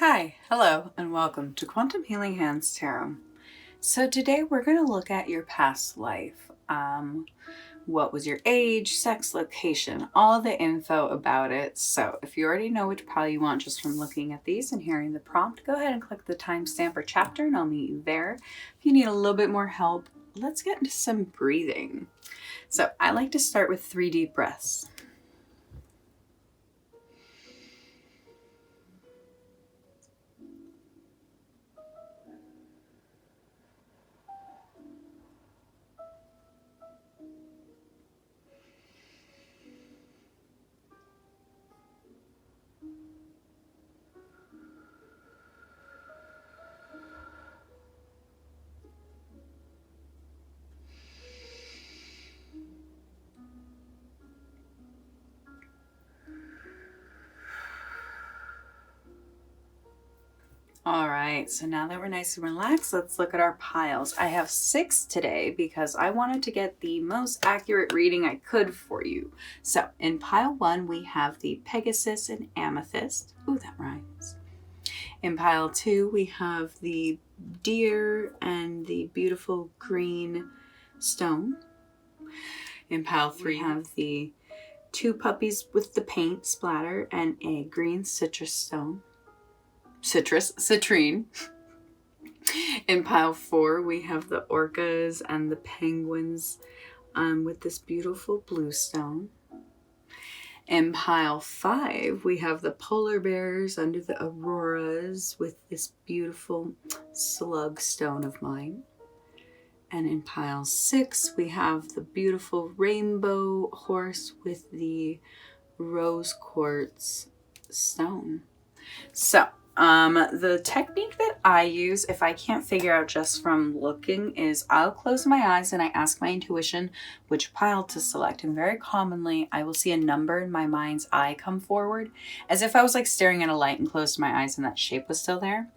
Hi, hello, and welcome to Quantum Healing Hands Tarot. So today we're going to look at your past life. What was your age, sex, location, all the info about it. So if you already know which pile you want just from looking at these and hearing the prompt, go ahead and click the timestamp or chapter and I'll meet you there. If you need a little bit more help, let's get into some breathing. So I like to start with 3 deep breaths. All right, so now that we're nice and relaxed, let's look at our piles. I have 6 today because I wanted to get the most accurate reading I could for you. So in pile 1, we have the Pegasus and Amethyst. Ooh, that rhymes. In pile 2, we have the Deer and the beautiful green stone. In pile 3, we have the 2 puppies with the paint splatter and a green citrus stone. Citrine. In pile 4, we have the orcas and the penguins with this beautiful blue stone. In pile 5, we have the polar bears under the auroras with this beautiful slug stone of mine. And in pile 6, we have the beautiful rainbow horse with the rose quartz stone. So, the technique that I use, if I can't figure out just from looking, is I'll close my eyes and I ask my intuition which pile to select. And very commonly, I will see a number in my mind's eye come forward, as if I was like staring at a light and closed my eyes and that shape was still there.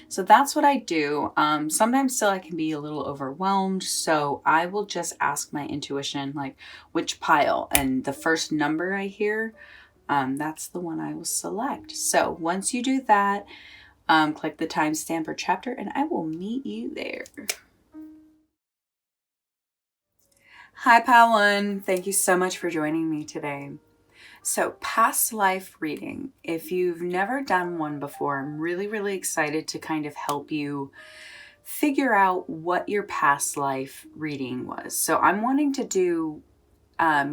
So that's what I do. Sometimes still I can be a little overwhelmed. So I will just ask my intuition, like which pile, and the first number I hear, that's the one I will select. So once you do that, click the timestamp or chapter and I will meet you there. Hi, pile 1. Thank you so much for joining me today. So past life reading, if you've never done one before, I'm really excited to kind of help you figure out what your past life reading was. So I'm wanting to do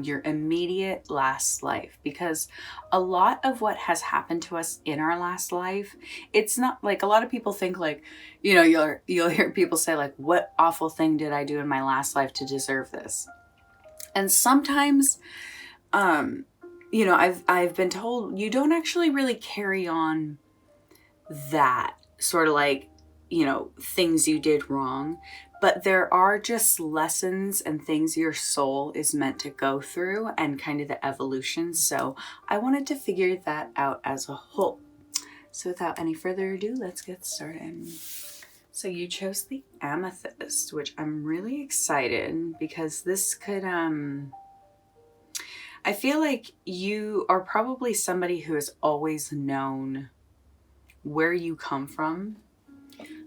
your immediate last life, because a lot of what has happened to us in our last life, it's not like, a lot of people think like, you'll hear people say like, what awful thing did I do in my last life to deserve this? And sometimes, I've been told you don't actually really carry on that sort of like, things you did wrong, but there are just lessons and things your soul is meant to go through and kind of the evolution. So I wanted to figure that out as a whole. So without any further ado, let's get started. So you chose the Amethyst, which I'm really excited because this could, I feel like you are probably somebody who has always known where you come from.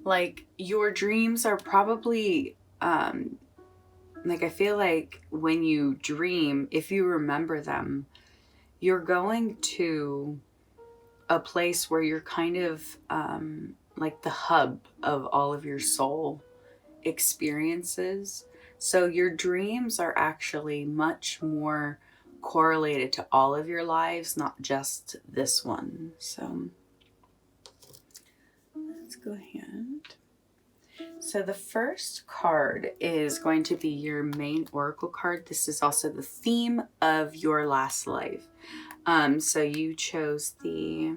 Like your dreams are probably like, I feel like when you dream, if you remember them, you're going to a place where you're kind of like the hub of all of your soul experiences. So your dreams are actually much more correlated to all of your lives, not just this one. So let's go ahead. So the first card is going to be your main oracle card. This is also the theme of your last life. So you chose the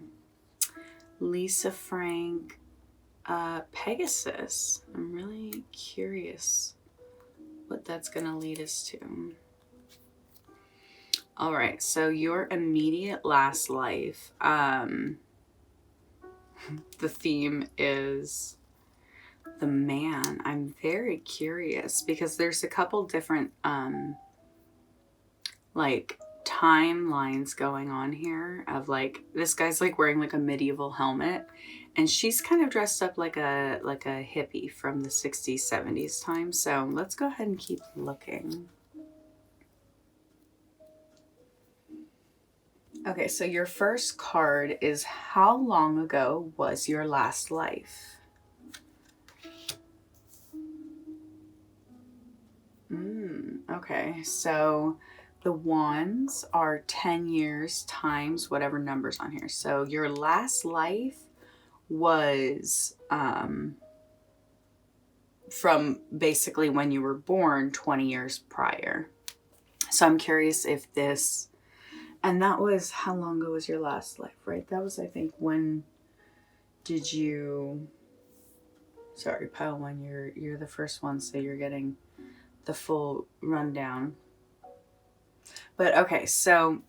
Lisa Frank Pegasus. I'm really curious what that's going to lead us to. All right, so your immediate last life. The theme is the man. I'm very curious because there's a couple different like timelines going on here of like, this guy's like wearing like a medieval helmet And she's kind of dressed up like a hippie from the 60s, 70s time. So let's go ahead and keep looking. Okay, so your first card is, how long ago was your last life? Okay, so the wands are 10 years times whatever number's on here. So your last life was from basically when you were born 20 years prior. So I'm curious if this, and that was, how long ago was your last life, right? That was, I think, when did you, sorry, pile one, you're the first one, so you're getting the full rundown. But okay, so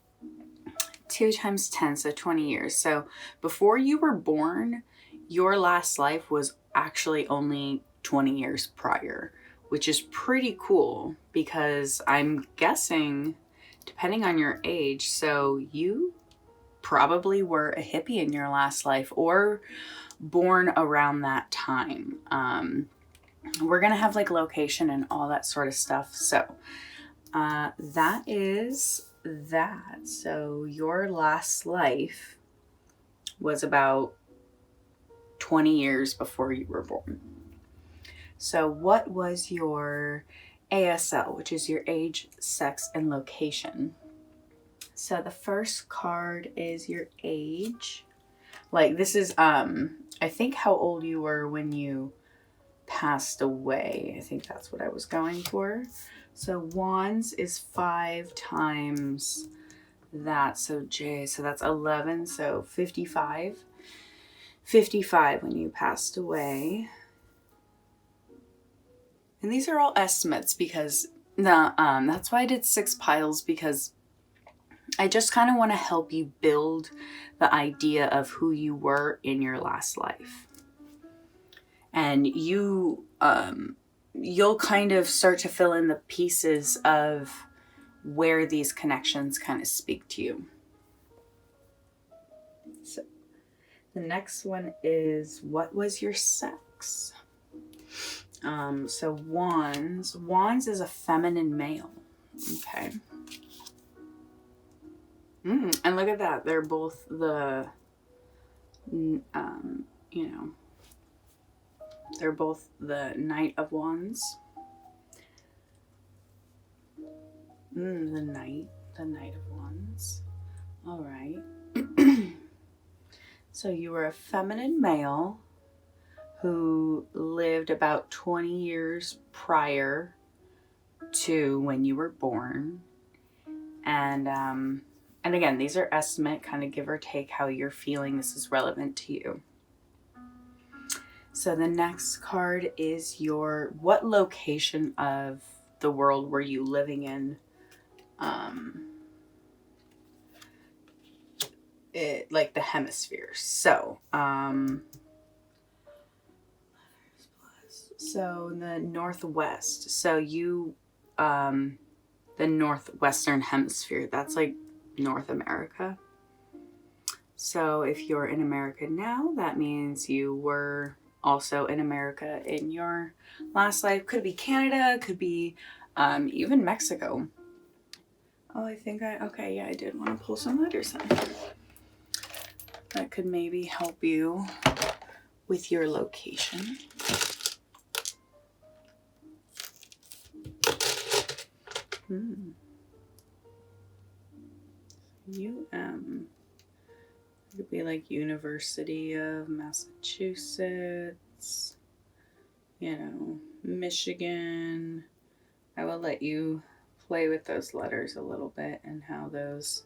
2 times 10, so 20 years. So before you were born, your last life was actually only 20 years prior, which is pretty cool because I'm guessing, depending on your age, so you probably were a hippie in your last life or born around that time. We're going to have like location and all that sort of stuff. So that is that. So your last life was about 20 years before you were born. So what was your ASL, which is your age, sex, and location? So the first card is your age. Like this is, I think how old you were when you passed away. I think that's what I was going for. So wands is 5 times that. So J, so that's 11. So 55. 55 when you passed away. And these are all estimates because that's why I did 6 piles, because I just kind of want to help you build the idea of who you were in your last life. And you, you'll kind of start to fill in the pieces of where these connections kind of speak to you. So the next one is, what was your sex? So wands is a feminine male. Okay. And look at that. They're both the, they're both the Knight of Wands. The Knight of Wands. All right. So you were a feminine male who lived about 20 years prior to when you were born. And again, these are estimate, kind of give or take how you're feeling this is relevant to you. So the next card is your, what location of the world were you living in? Like the hemispheres. So, so the Northwest. So you, the Northwestern hemisphere, that's like North America. So if you're in America now, that means you were also in America in your last life. Could be Canada, could be even Mexico. Oh, I think okay, yeah, I did want to pull some letters in. That could maybe help you with your location. It could be like University of Massachusetts, Michigan. I will let you play with those letters a little bit and how those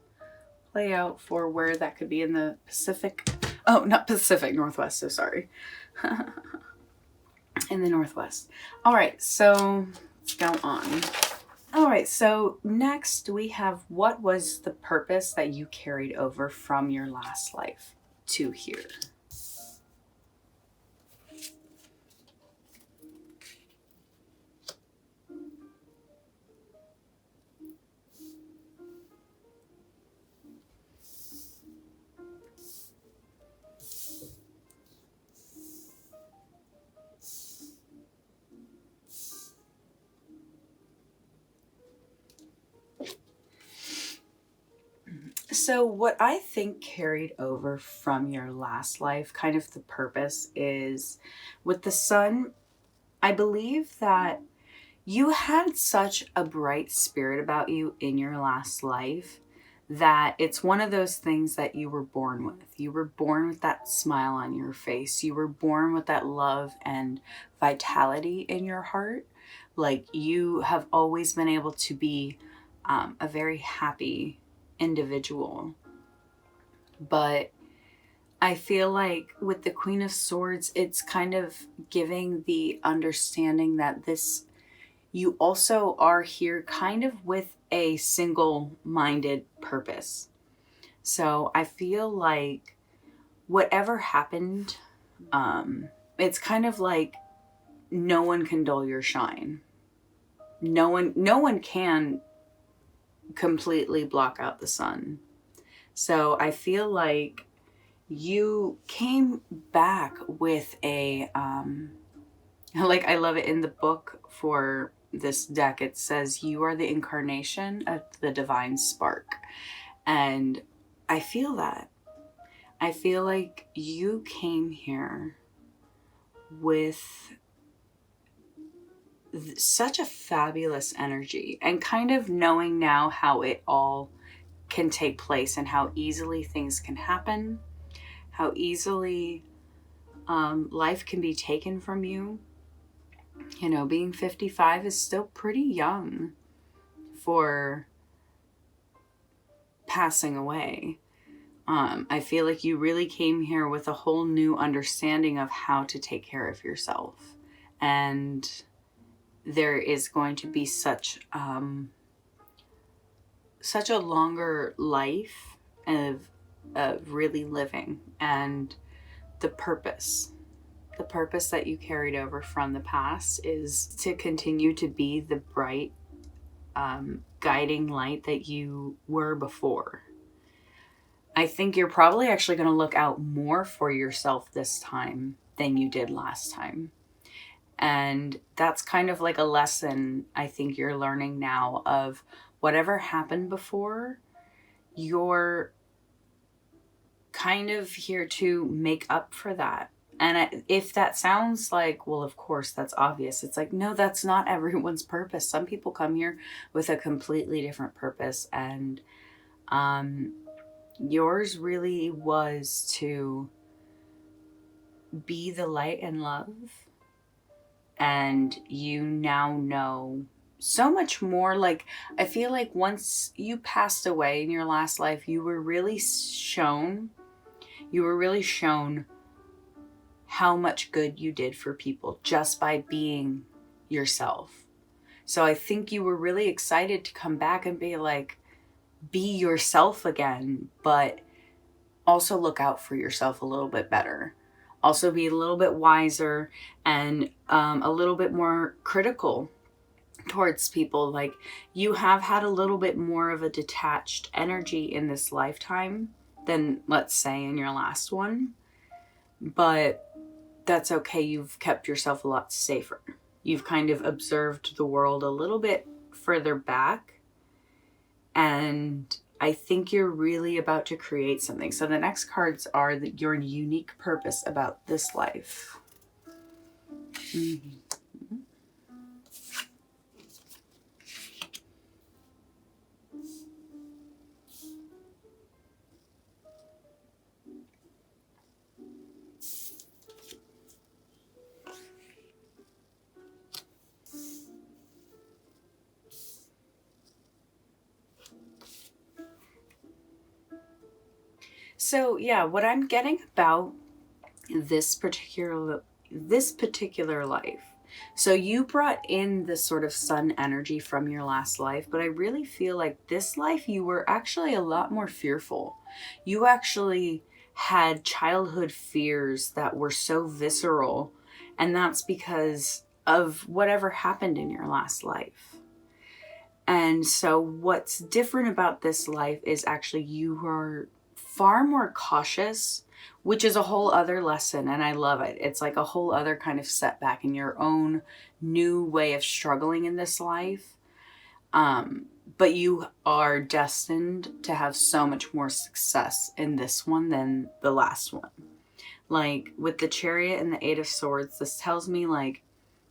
play out for where that could be in the Pacific. Oh, not Pacific, Northwest, so sorry. In the Northwest. All right, so let's go on. All right, so next we have, what was the purpose that you carried over from your last life to here? So what I think carried over from your last life, kind of the purpose is with the sun, I believe that you had such a bright spirit about you in your last life that it's one of those things that you were born with. You were born with that smile on your face. You were born with that love and vitality in your heart. Like you have always been able to be a very happy individual. But I feel like with the Queen of Swords, it's kind of giving the understanding that you also are here kind of with a single-minded purpose. So I feel like whatever happened, it's kind of like no one can dull your shine. No one can completely block out the sun. So I feel like you came back with a, like I love it in the book for this deck, it says you are the incarnation of the divine spark. And I feel that. I feel like you came here with such a fabulous energy and kind of knowing now how it all can take place and how easily things can happen, how easily life can be taken from you. You know, being 55 is still pretty young for passing away. I feel like you really came here with a whole new understanding of how to take care of yourself. And there is going to be such a longer life of really living, and the purpose that you carried over from the past is to continue to be the bright guiding light that you were before. I think you're probably actually going to look out more for yourself this time than you did last time. And that's kind of like a lesson I think you're learning now of whatever happened before, you're kind of here to make up for that. And if that sounds like, well, of course, that's obvious. It's like, no, that's not everyone's purpose. Some people come here with a completely different purpose. And yours really was to be the light and love. And you now know so much more. Like, I feel like once you passed away in your last life, you were really shown how much good you did for people just by being yourself. So I think you were really excited to come back and be like, be yourself again, but also look out for yourself a little bit better. Also be a little bit wiser and a little bit more critical towards people. Like, you have had a little bit more of a detached energy in this lifetime than, let's say, in your last one. But that's okay. You've kept yourself a lot safer. You've kind of observed the world a little bit further back. And I think you're really about to create something. So the next cards are your unique purpose about this life. Mm-hmm. So yeah, what I'm getting about this particular life. So you brought in this sort of sun energy from your last life, but I really feel like this life you were actually a lot more fearful. You actually had childhood fears that were so visceral, and that's because of whatever happened in your last life. And so what's different about this life is actually you are far more cautious, which is a whole other lesson, and I love it. It's like a whole other kind of setback in your own new way of struggling in this life. But you are destined to have so much more success in this one than the last one. Like with the Chariot and the Eight of Swords, this tells me like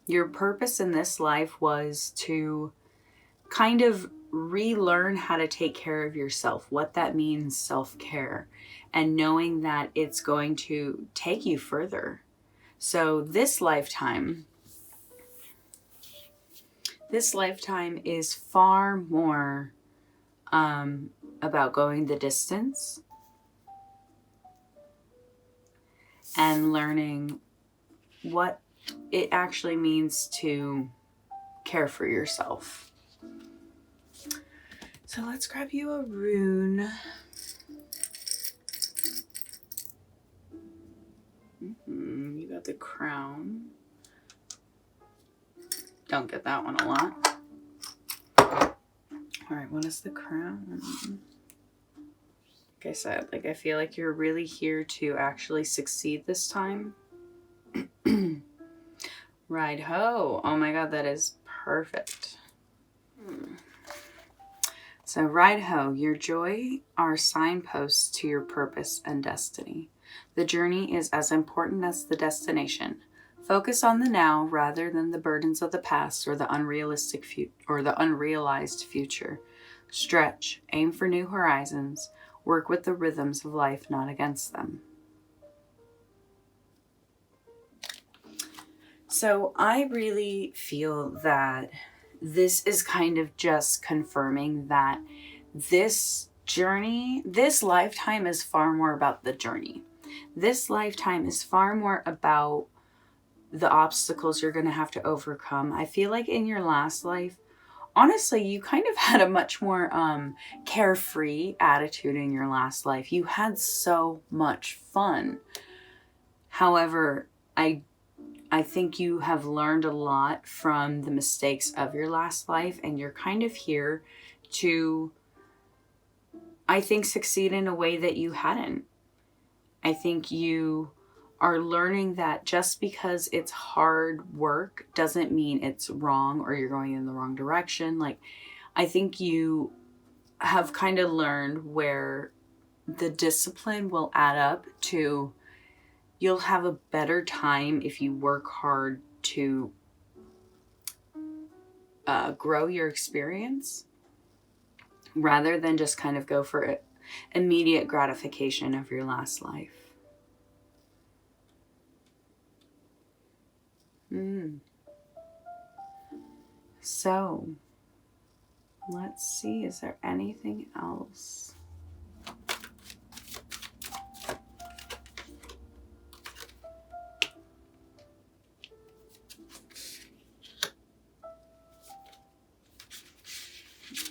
your purpose in this life was to kind of relearn how to take care of yourself, what that means, self-care, and knowing that it's going to take you further. So this lifetime is far more about going the distance and learning what it actually means to care for yourself. So let's grab you a rune. You got the Crown. Don't get that one a lot. All right, what is the Crown? Like I said, like I feel like you're really here to actually succeed this time. Ride ho. Oh my God, that is perfect. So ride ho, your joy are signposts to your purpose and destiny. The journey is as important as the destination. Focus on the now rather than the burdens of the past or the unrealized future. Stretch, aim for new horizons, work with the rhythms of life, not against them. So I really feel that this is kind of just confirming that this journey, this lifetime is far more about the journey. This lifetime is far more about the obstacles you're going to have to overcome. I feel like in your last life, honestly, you kind of had a much more carefree attitude in your last life. You had so much fun. However, I think you have learned a lot from the mistakes of your last life, and you're kind of here to, I think, succeed in a way that you hadn't. I think you are learning that just because it's hard work doesn't mean it's wrong or you're going in the wrong direction. Like, I think you have kind of learned where the discipline will add up to, you'll have a better time if you work hard to grow your experience rather than just kind of go for immediate gratification of your last life. So, let's see, is there anything else?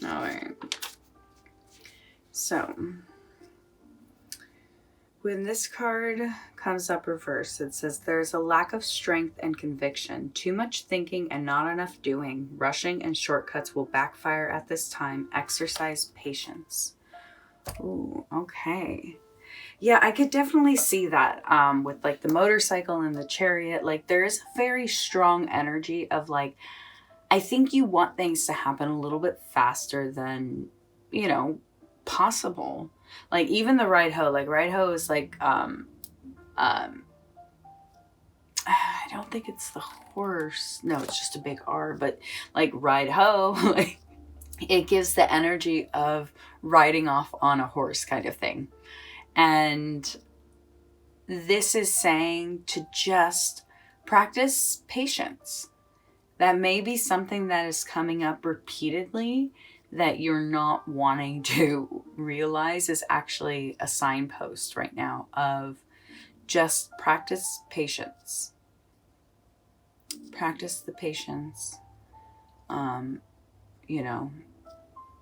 All right. So, when this card comes up reversed, it says there's a lack of strength and conviction, too much thinking and not enough doing. Rushing and shortcuts will backfire at this time. Exercise patience. Ooh, okay. Yeah, I could definitely see that with like the motorcycle and the Chariot. Like there is a very strong energy of like, I think you want things to happen a little bit faster than, you know, possible. Like even the ride ho, like ride ho is like, I don't think it's the horse. No, it's just a big R, but like ride ho, like it gives the energy of riding off on a horse kind of thing. And this is saying to just practice patience. That may be something that is coming up repeatedly that you're not wanting to realize is actually a signpost right now of just practice patience. Practice the patience. You know,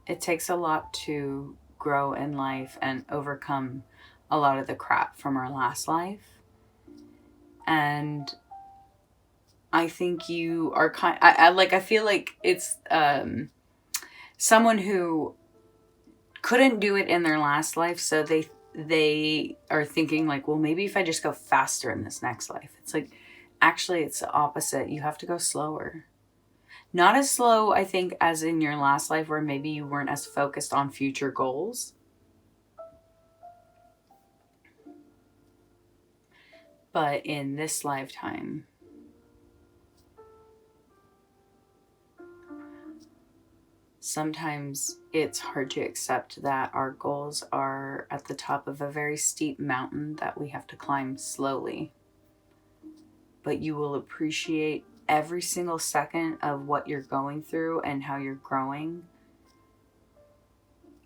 it takes a lot to grow in life and overcome a lot of the crap from our last life. And I think you are I feel like it's someone who couldn't do it in their last life, so they are thinking like, well, maybe if I just go faster in this next life. It's like, actually, it's the opposite. You have to go slower. Not as slow, I think, as in your last life where maybe you weren't as focused on future goals. But in this lifetime, sometimes it's hard to accept that our goals are at the top of a very steep mountain that we have to climb slowly. But you will appreciate every single second of what you're going through and how you're growing.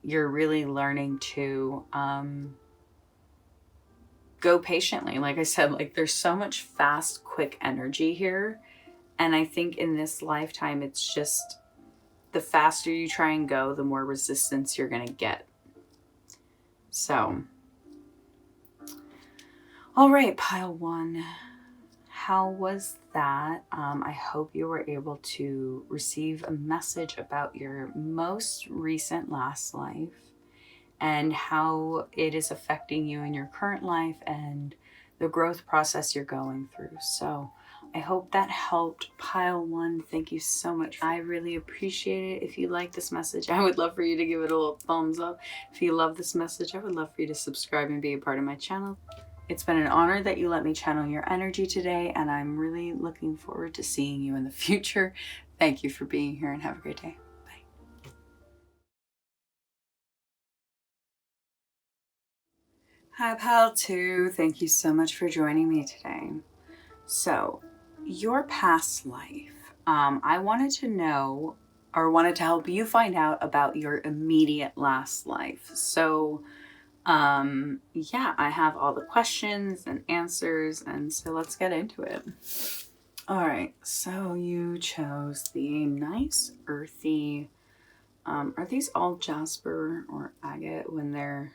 You're really learning to go patiently. Like I said, like there's so much fast, quick energy here. And I think in this lifetime, it's just the faster you try and go, the more resistance you're going to get. So, all right, pile one. How was that? I hope you were able to receive a message about your most recent last life and how it is affecting you in your current life and the growth process you're going through. So I hope that helped. Pile one, thank you so much. I really appreciate it. If you like this message, I would love for you to give it a little thumbs up. If you love this message, I would love for you to subscribe and be a part of my channel. It's been an honor that you let me channel your energy today, and I'm really looking forward to seeing you in the future. Thank you for being here and have a great day. Bye. Hi, pile two. Thank you so much for joining me today. So, your past life. I wanted to know, or wanted to help you find out about your immediate last life. So, yeah, I have all the questions and answers, and so let's get into it. All right, so you chose the nice earthy, are these all jasper or agate when they're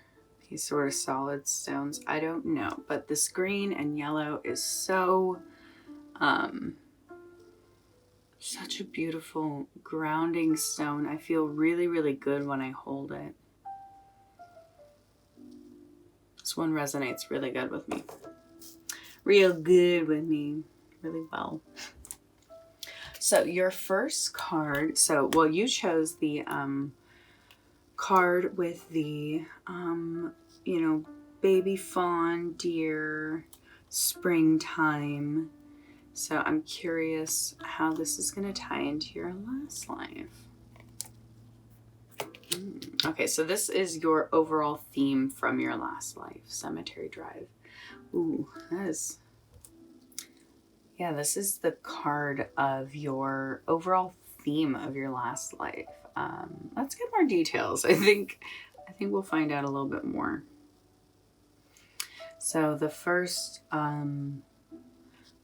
these sort of solid stones? I don't know, but this green and yellow is so, such a beautiful grounding stone. I feel really, really good when I hold it. This one resonates really good with me. Real good with me. Really well. So your first card, well, you chose the card with the, baby fawn, deer, springtime. So I'm curious how this is going to tie into your last life. Okay, so this is your overall theme from your last life, Cemetery Drive. Ooh, this is the card of your overall theme of your last life. Let's get more details. I think we'll find out a little bit more. So the first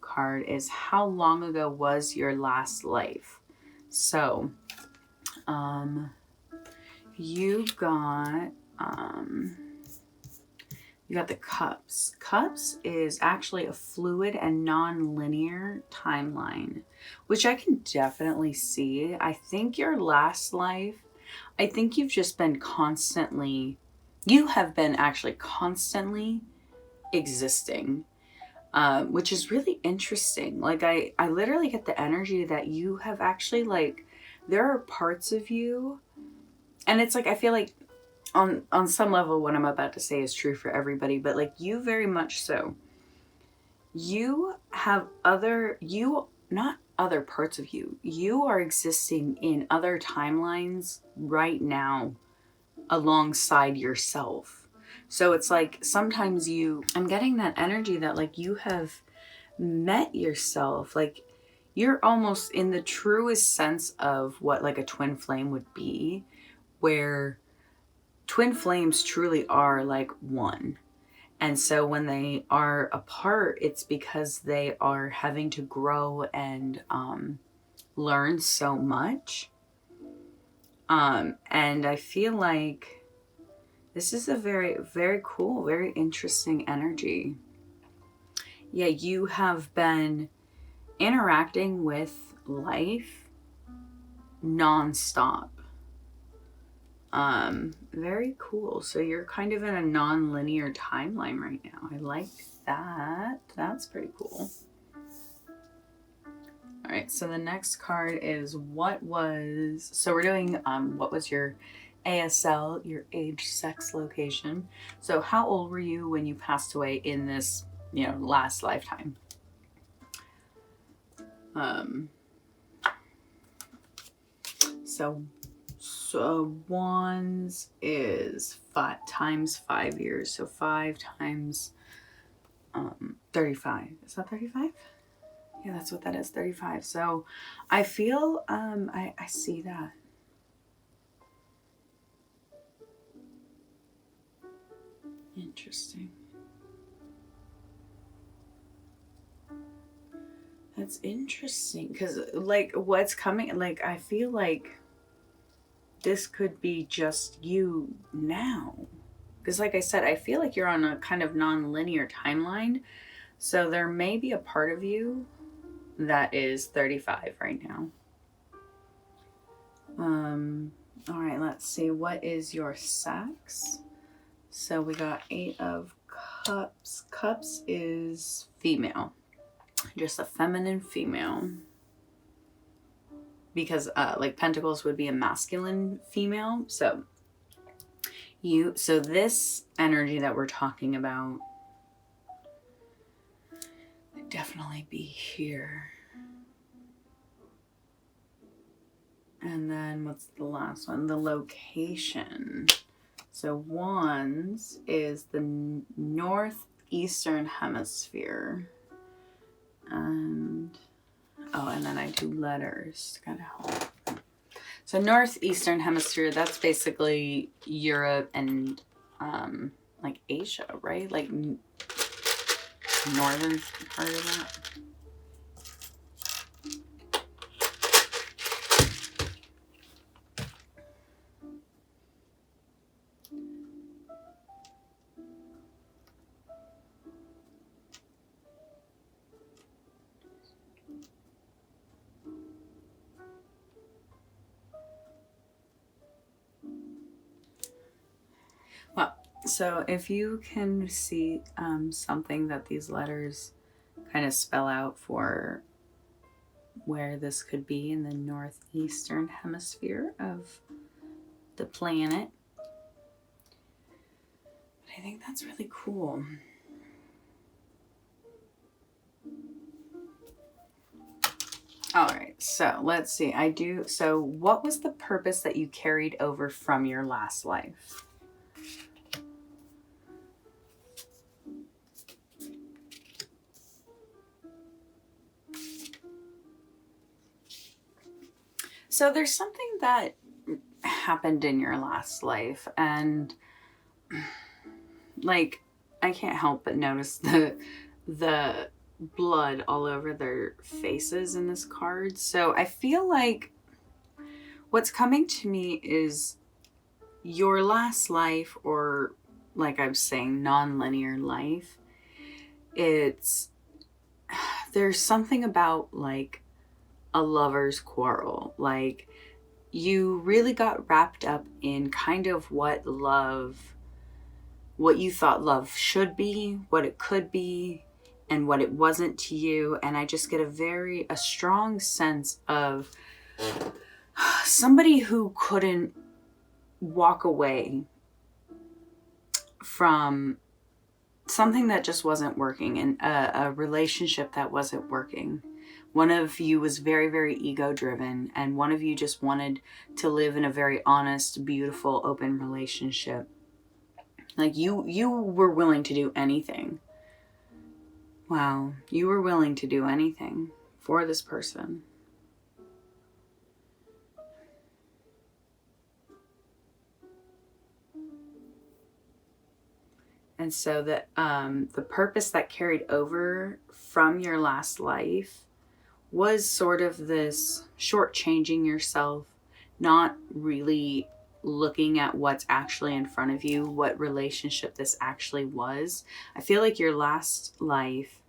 card is how long ago was your last life? So you got the cups. Cups is actually a fluid and non-linear timeline, which I can definitely see. I think your last life, I think you've just been constantly existing, which is really interesting. Like I literally get the energy that you have actually, like, there are parts of you, and it's like, I feel like on some level what I'm about to say is true for everybody, but like you very much so. You have not other parts of you. You are existing in other timelines right now alongside yourself. So it's like sometimes I'm getting that energy that like you have met yourself. Like you're almost in the truest sense of what like a twin flame would be, where twin flames truly are like one. And so when they are apart, it's because they are having to grow and learn so much. And I feel like this is a very, very cool, very interesting energy. Yeah, you have been interacting with life nonstop. Very cool. So you're kind of in a non-linear timeline right now. I like that. That's pretty cool. All right, so the next card is so we're doing what was your ASL, your age, sex, location. So how old were you when you passed away in this, last lifetime? So wands is 5 times 5 years. So 5 times 35. Is that 35? Yeah, that's what that is, 35. So I feel, I see that. Interesting. That's interesting because, like, what's coming, like, I feel like this could be just you now. Because, like I said, I feel like you're on a kind of non-linear timeline. So there may be a part of you that is 35 right now. All right, let's see. What is your sex? So we got 8 of Cups. Cups is female. Just a feminine female. Because like Pentacles would be a masculine female. So this energy that we're talking about would definitely be here. And then what's the last one? The location. So Wands is the northeastern hemisphere. And then I do letters to kind of help. So northeastern hemisphere, that's basically Europe and like Asia, right? Like northern part of that. Well, so if you can see something that these letters kind of spell out for where this could be in the northeastern hemisphere of the planet, I think that's really cool. All right, so let's see. So what was the purpose that you carried over from your last life? So there's something that happened in your last life, and like I can't help but notice the blood all over their faces in this card. So I feel like what's coming to me is your last life, or like I was saying, non-linear life. There's something about like a lover's quarrel. Like you really got wrapped up in kind of what you thought love should be, what it could be, and what it wasn't to you. And I just get a strong sense of somebody who couldn't walk away from something that just wasn't working, and a relationship that wasn't working. One of you was very, very ego driven, and one of you just wanted to live in a very honest, beautiful, open relationship. Like you were willing to do anything. Wow, you were willing to do anything for this person. And so that the purpose that carried over from your last life was sort of this shortchanging yourself, not really looking at what's actually in front of you, what relationship this actually was. I feel like your last life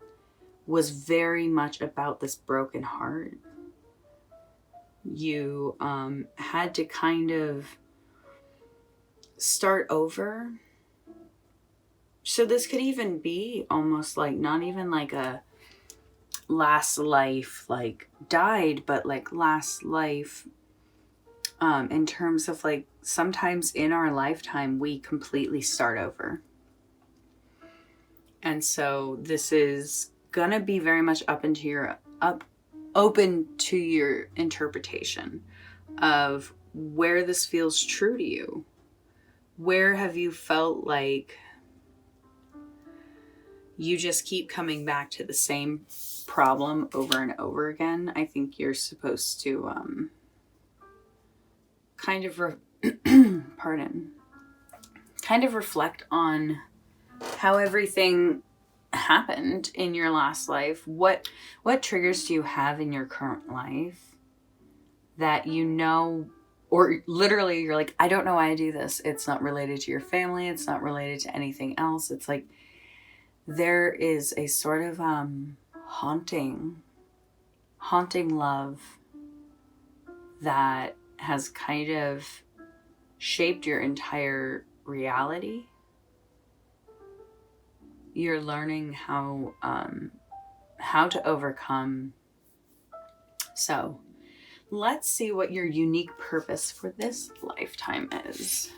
was very much about this broken heart. You had to kind of start over. So this could even be almost like not even like a last life like died, but like last life in terms of like sometimes in our lifetime we completely start over. And so this is gonna be very much open to your interpretation of where this feels true to you. Where have you felt like you just keep coming back to the same problem over and over again? I think you're supposed to kind of reflect on how everything happened in your last life. What triggers do you have in your current life that you know, or literally you're like, I don't know why I do this. It's not related to your family. It's not related to anything else. It's like there is a sort of haunting love that has kind of shaped your entire reality. You're learning how to overcome. So let's see what your unique purpose for this lifetime is.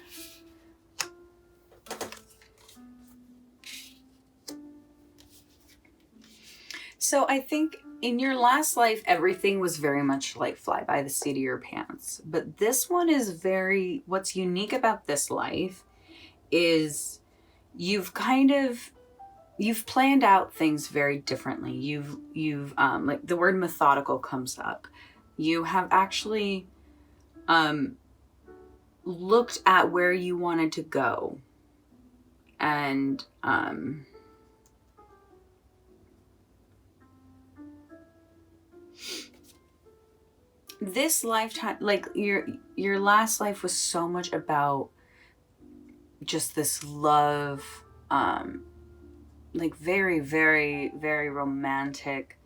So I think in your last life, everything was very much like fly by the seat of your pants. But this one is what's unique about this life is you've planned out things very differently. You've like the word methodical comes up. You have actually looked at where you wanted to go. And this lifetime, like your last life was so much about just this love, like very, very, very romantic,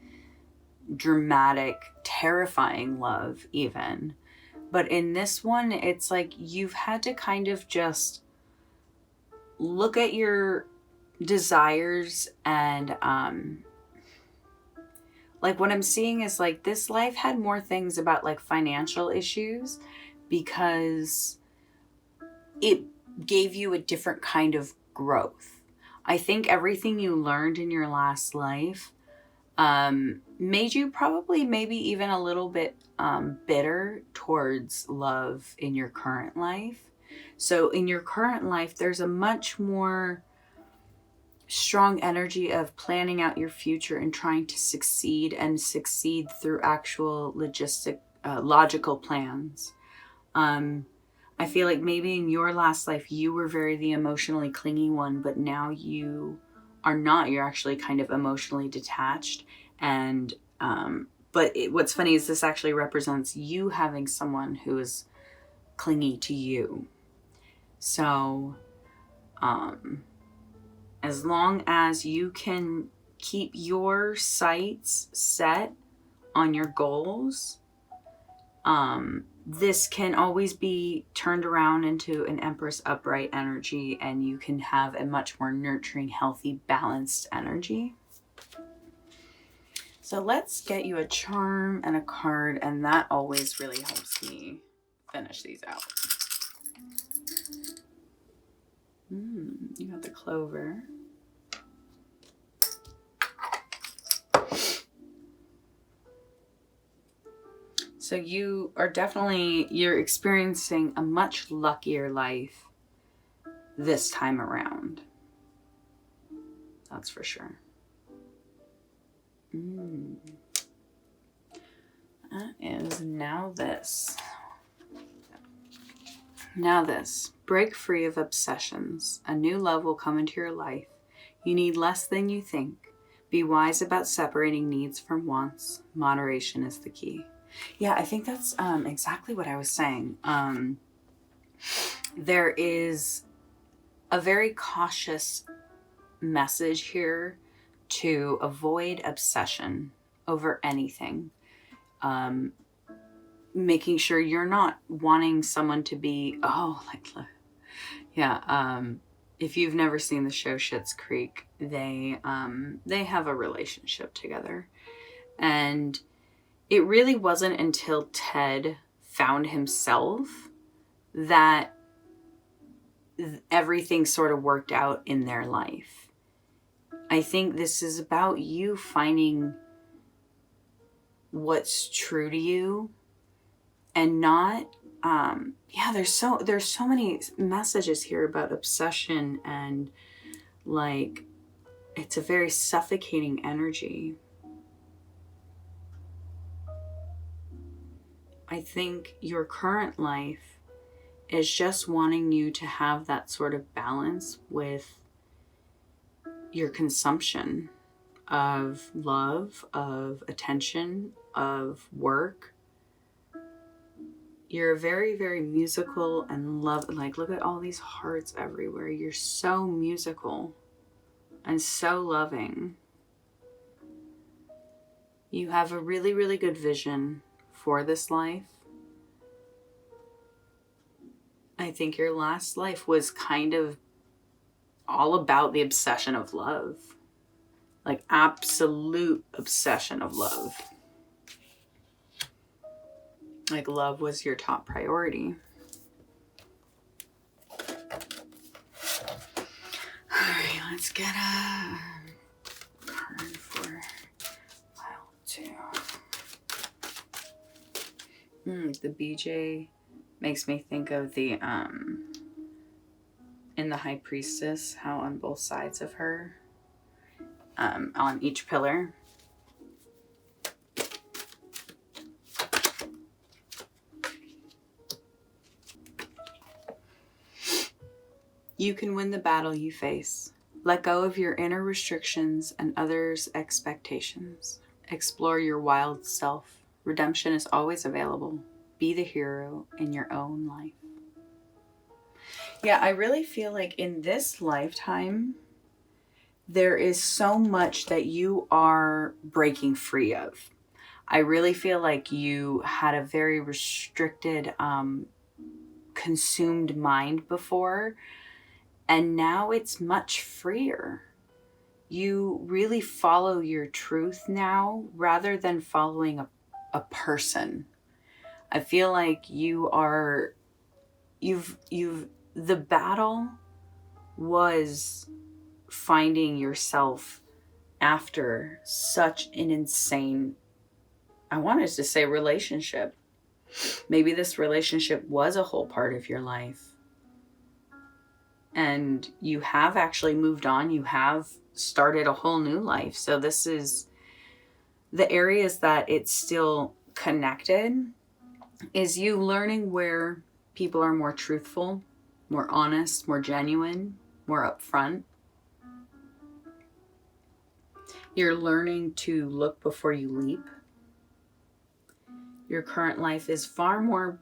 dramatic, terrifying love even. But in this one, it's like you've had to kind of just look at your desires and like what I'm seeing is like this life had more things about like financial issues because it gave you a different kind of growth. I think everything you learned in your last life made you probably maybe even a little bit bitter towards love in your current life. So in your current life, there's a much more strong energy of planning out your future and trying to succeed through actual logical plans. I feel like maybe in your last life, you were very the emotionally clingy one, but now you are not. You're actually kind of emotionally detached. And, what's funny is this actually represents you having someone who is clingy to you. So, as long as you can keep your sights set on your goals, this can always be turned around into an Empress upright energy, and you can have a much more nurturing, healthy, balanced energy. So let's get you a charm and a card, and that always really helps me finish these out. You got the Clover. So you're experiencing a much luckier life this time around. That's for sure. That is now this. Now this. Break free of obsessions. A new love will come into your life. You need less than you think. Be wise about separating needs from wants. Moderation is the key. Yeah, I think that's exactly what I was saying. There is a very cautious message here to avoid obsession over anything. Making sure you're not wanting someone to be, if you've never seen the show Schitt's Creek, they have a relationship together. And it really wasn't until Ted found himself that everything sort of worked out in their life. I think this is about you finding what's true to you and not there's so many messages here about obsession, and like it's a very suffocating energy. I think your current life is just wanting you to have that sort of balance with your consumption of love, of attention, of work. You're very, very musical and like, look at all these hearts everywhere. You're so musical and so loving. You have a really, really good vision for this life. I think your last life was kind of all about the obsession of love. Like absolute obsession of love. Like love was your top priority. Alright, let's get a card for pile 2. The BJ makes me think of the in the High Priestess, how on both sides of her, on each pillar, you can win the battle you face. Let go of your inner restrictions and others' expectations. Explore your wild self. Redemption is always available. Be the hero in your own life. Yeah, I really feel like in this lifetime, there is so much that you are breaking free of. I really feel like you had a very restricted, consumed mind before, and now it's much freer. You really follow your truth now rather than following a person. I feel like the battle was finding yourself after such an insane, I wanted to say relationship. Maybe this relationship was a whole part of your life. And you have actually moved on. You have started a whole new life. So this is the areas that it's still connected, is you learning where people are more truthful, more honest, more genuine, more upfront. You're learning to look before you leap. Your current life is far more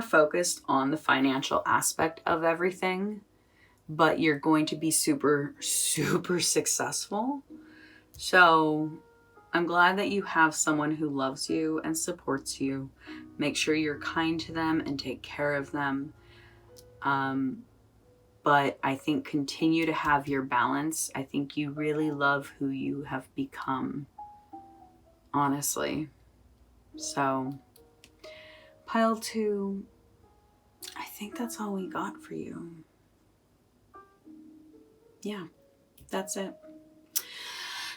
focused on the financial aspect of everything, but you're going to be super, super successful. So I'm glad that you have someone who loves you and supports you. Make sure you're kind to them and take care of them. But I think continue to have your balance. I think you really love who you have become, honestly. So pile 2, I think that's all we got for you. Yeah, that's it.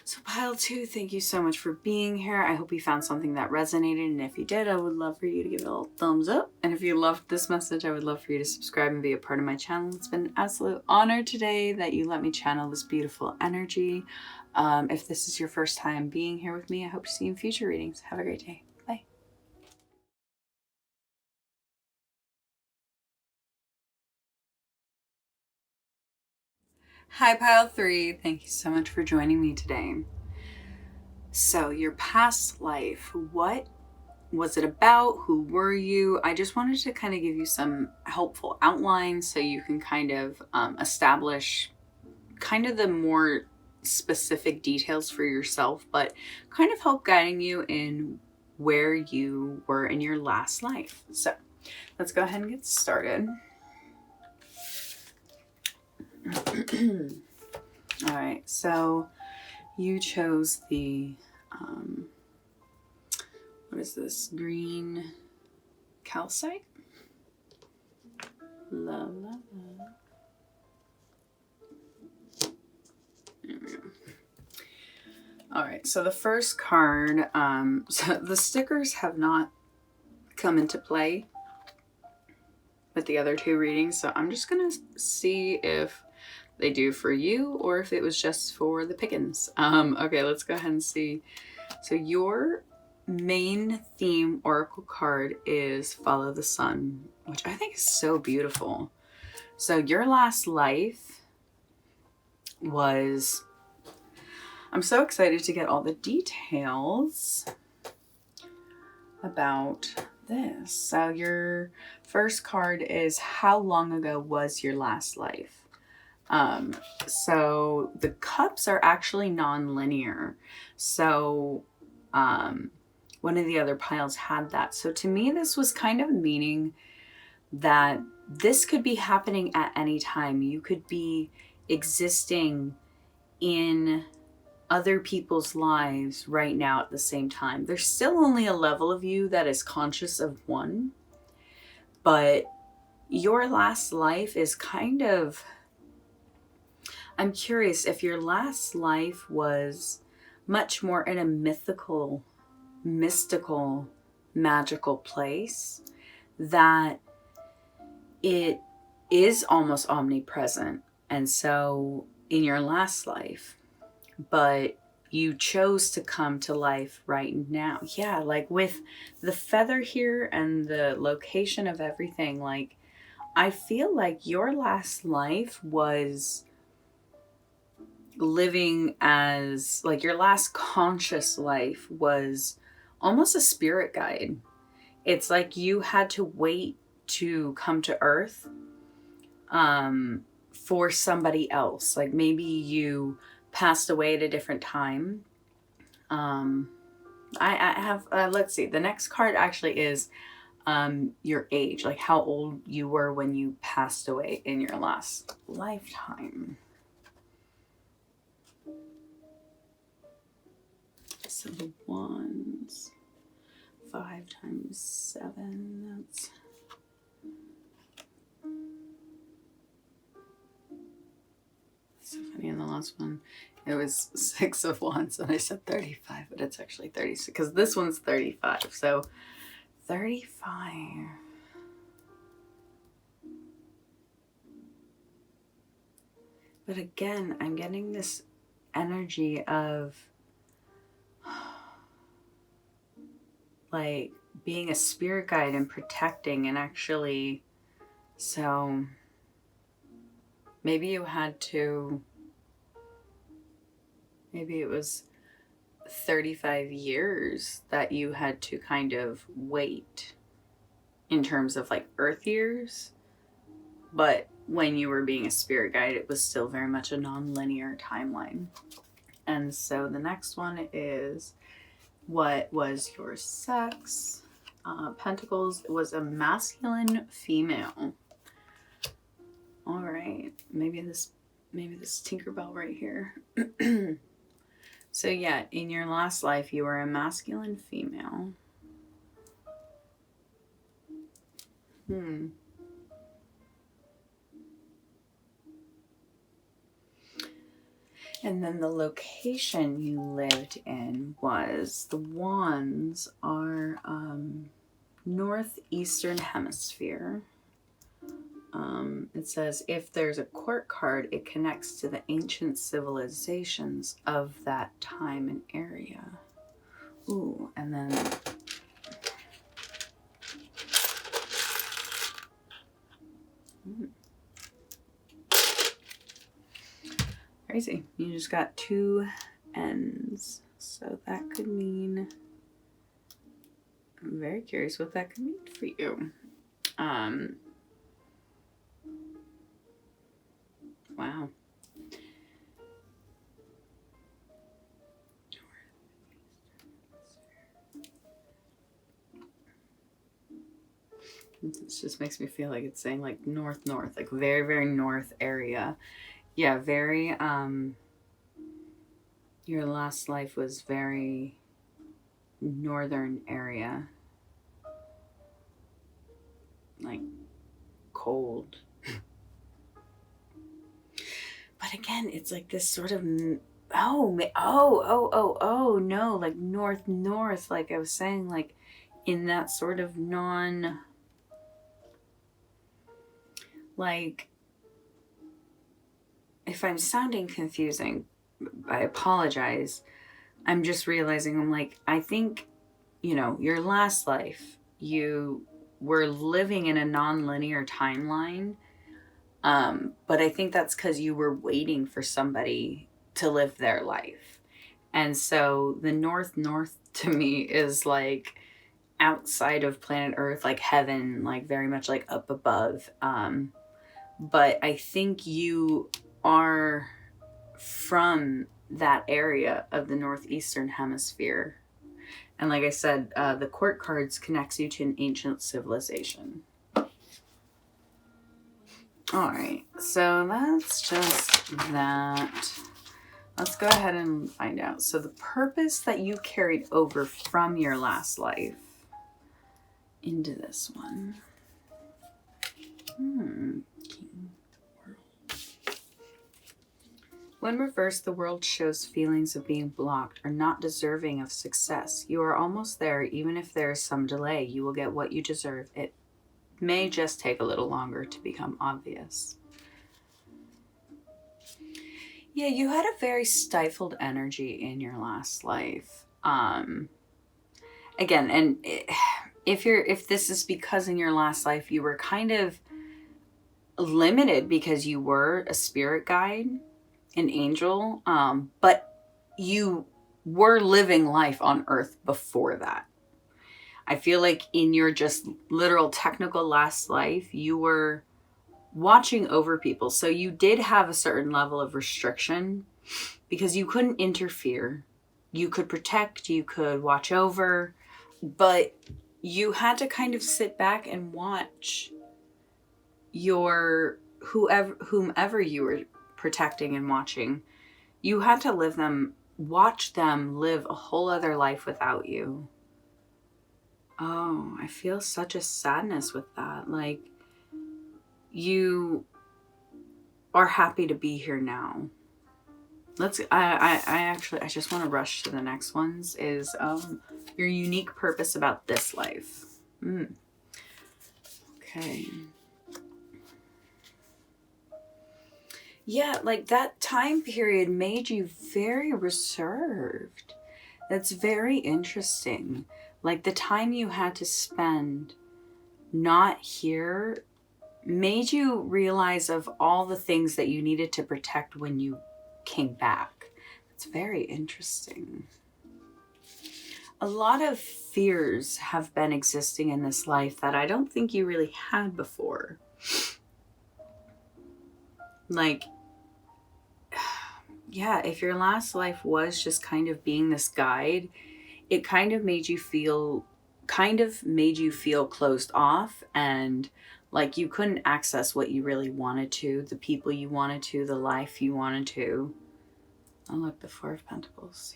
So pile 2, thank you so much for being here. I hope you found something that resonated. And if you did, I would love for you to give it a little thumbs up. And if you loved this message, I would love for you to subscribe and be a part of my channel. It's been an absolute honor today that you let me channel this beautiful energy. If this is your first time being here with me, I hope to see you in future readings. Have a great day. Bye. Hi, pile 3. Thank you so much for joining me today. So your past life, what was it about? Who were you? I just wanted to kind of give you some helpful outlines so you can kind of establish kind of the more specific details for yourself, but kind of help guiding you in where you were in your last life. So let's go ahead and get started. All right, so you chose the what is this? Green calcite? La, la, la. There we go. All right, so the first card, so the stickers have not come into play with the other two readings, so I'm just gonna see if they do for you or if it was just for the pickings. Okay, let's go ahead and see. So your main theme oracle card is Follow the Sun, which I think is so beautiful. So your last life was, I'm so excited to get all the details about this. So your first card is how long ago was your last life? So the cups are actually non-linear. So one of the other piles had that. So to me, this was kind of meaning that this could be happening at any time. You could be existing in other people's lives right now at the same time. There's still only a level of you that is conscious of one, but your last life is kind of, I'm curious if your last life was much more in a mystical, magical place, that it is almost omnipresent. And so in your last life, but you chose to come to life right now. Yeah, like with the feather here and the location of everything, like I feel like your last life was living as, like, your last conscious life was almost a spirit guide. It's like you had to wait to come to Earth for somebody else. Like maybe you passed away at a different time. I have, let's see, the next card actually is your age, like how old you were when you passed away in your last lifetime. So the wands, 5 times 7, that's... So funny, in the last one, it was 6 of wands and I said 35, but it's actually 36 because this one's 35. So 35. But again, I'm getting this energy of like being a spirit guide and protecting, and actually, so maybe you had to, maybe it was 35 years that you had to kind of wait in terms of like Earth years, but when you were being a spirit guide, it was still very much a non-linear timeline. And so the next one is, what was your sex? Pentacles, it was a masculine female. All right, maybe this Tinkerbell right here. So yeah, in your last life, you were a masculine female. And then the location you lived in was, the wands are northeastern hemisphere. It says if there's a court card, it connects to the ancient civilizations of that time and area. Ooh, and then crazy. You just got 2 ends. So that could mean, I'm very curious what that could mean for you. Wow. This just makes me feel like it's saying like north, like very, very north area. Yeah, very, your last life was very northern area. Like cold. But again, it's like this sort of, no, like north, like I was saying, like in that sort of like, if I'm sounding confusing, I apologize. I'm just realizing, I'm like, I think, you know, your last life, you were living in a non-linear timeline. But I think that's because you were waiting for somebody to live their life. And so the north to me is like outside of planet Earth, like heaven, like very much like up above. But I think you are from that area of the northeastern hemisphere. And like I said, the court cards connects you to an ancient civilization. All right, so that's just that. Let's go ahead and find out. So the purpose that you carried over from your last life into this one. When reversed, the world shows feelings of being blocked or not deserving of success. You are almost there. Even if there is some delay, you will get what you deserve. It may just take a little longer to become obvious. Yeah, you had a very stifled energy in your last life. Again, and if this is because in your last life you were kind of limited because you were a spirit guide, an angel, but you were living life on Earth before that. I feel like in your just literal technical last life, you were watching over people. So you did have a certain level of restriction because you couldn't interfere. You could protect, you could watch over, but you had to kind of sit back and watch your whomever you were protecting and watching. You had to watch them live a whole other life without you. Oh, I feel such a sadness with that. Like, you are happy to be here now. I just want to rush to the next ones is your unique purpose about this life. Okay. Yeah, like that time period made you very reserved. That's very interesting. Like the time you had to spend not here made you realize of all the things that you needed to protect when you came back. It's very interesting. A lot of fears have been existing in this life that I don't think you really had before. Like, yeah, if your last life was just kind of being this guide, it kind of made you feel closed off and like you couldn't access what you really wanted to, the people you wanted to, the life you wanted to. Oh, look, the Four of Pentacles.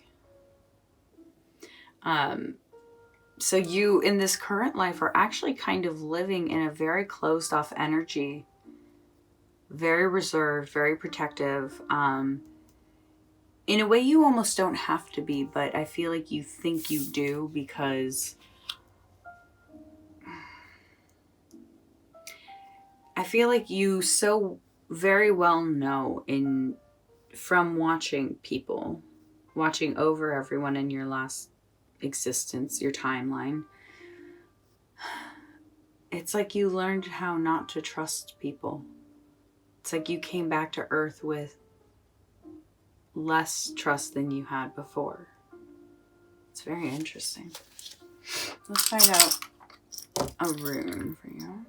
So you, in this current life, are actually kind of living in a very closed off energy. Very reserved, very protective. In a way you almost don't have to be, but I feel like you think you do because I feel like you so very well know from watching people, watching over everyone in your last existence, your timeline. It's like you learned how not to trust people. It's like you came back to Earth with less trust than you had before. It's very interesting. Let's find out a rune for you.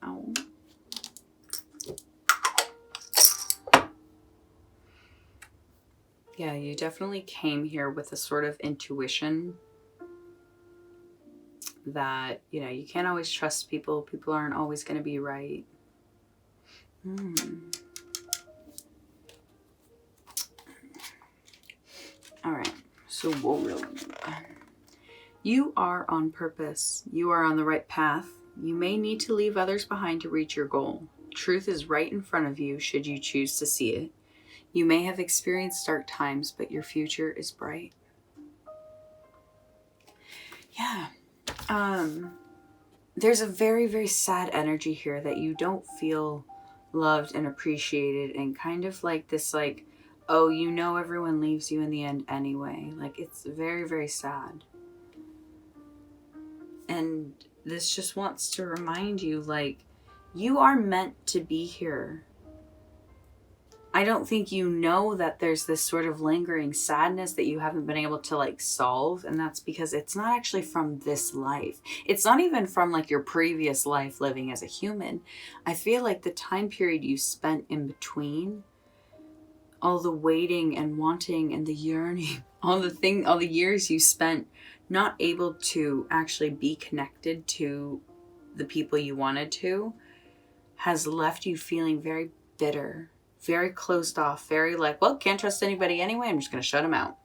Owl. Yeah, you definitely came here with a sort of intuition that, you know, you can't always trust people. People aren't always going to be right. All right, so you are on purpose. You are on the right path. You may need to leave others behind to reach your goal. Truth is right in front of you should you choose to see it. You may have experienced dark times, but your future is bright. Yeah. There's a very, very sad energy here that you don't feel loved and appreciated, and kind of like this, like, oh, you know, everyone leaves you in the end anyway. Like, it's very, very sad. And this just wants to remind you, like, you are meant to be here. I don't think you know that there's this sort of lingering sadness that you haven't been able to like solve. And that's because it's not actually from this life. It's not even from like your previous life living as a human. I feel like the time period you spent in between, all the waiting and wanting and the yearning, all the years you spent not able to actually be connected to the people you wanted to, has left you feeling very bitter, very closed off, very like, well, can't trust anybody anyway. I'm just going to shut them out.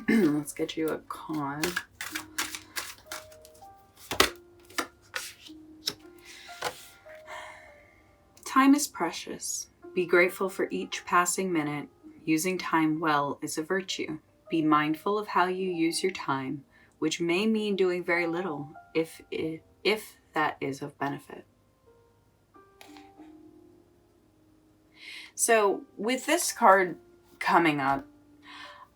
Let's get you a card. Time is precious. Be grateful for each passing minute. Using time well is a virtue. Be mindful of how you use your time, which may mean doing very little if that is of benefit. So with this card coming up,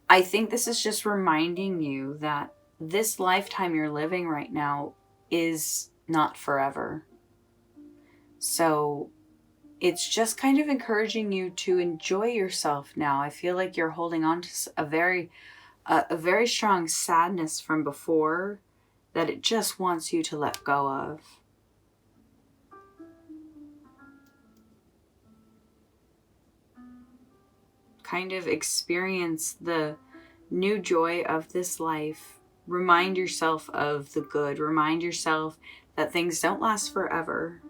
I think this is just reminding you that this lifetime you're living right now is not forever. So it's just kind of encouraging you to enjoy yourself now. I feel like you're holding on to a very strong sadness from before that it just wants you to let go of. Kind of experience the new joy of this life. Remind yourself of the good. Remind yourself that things don't last forever.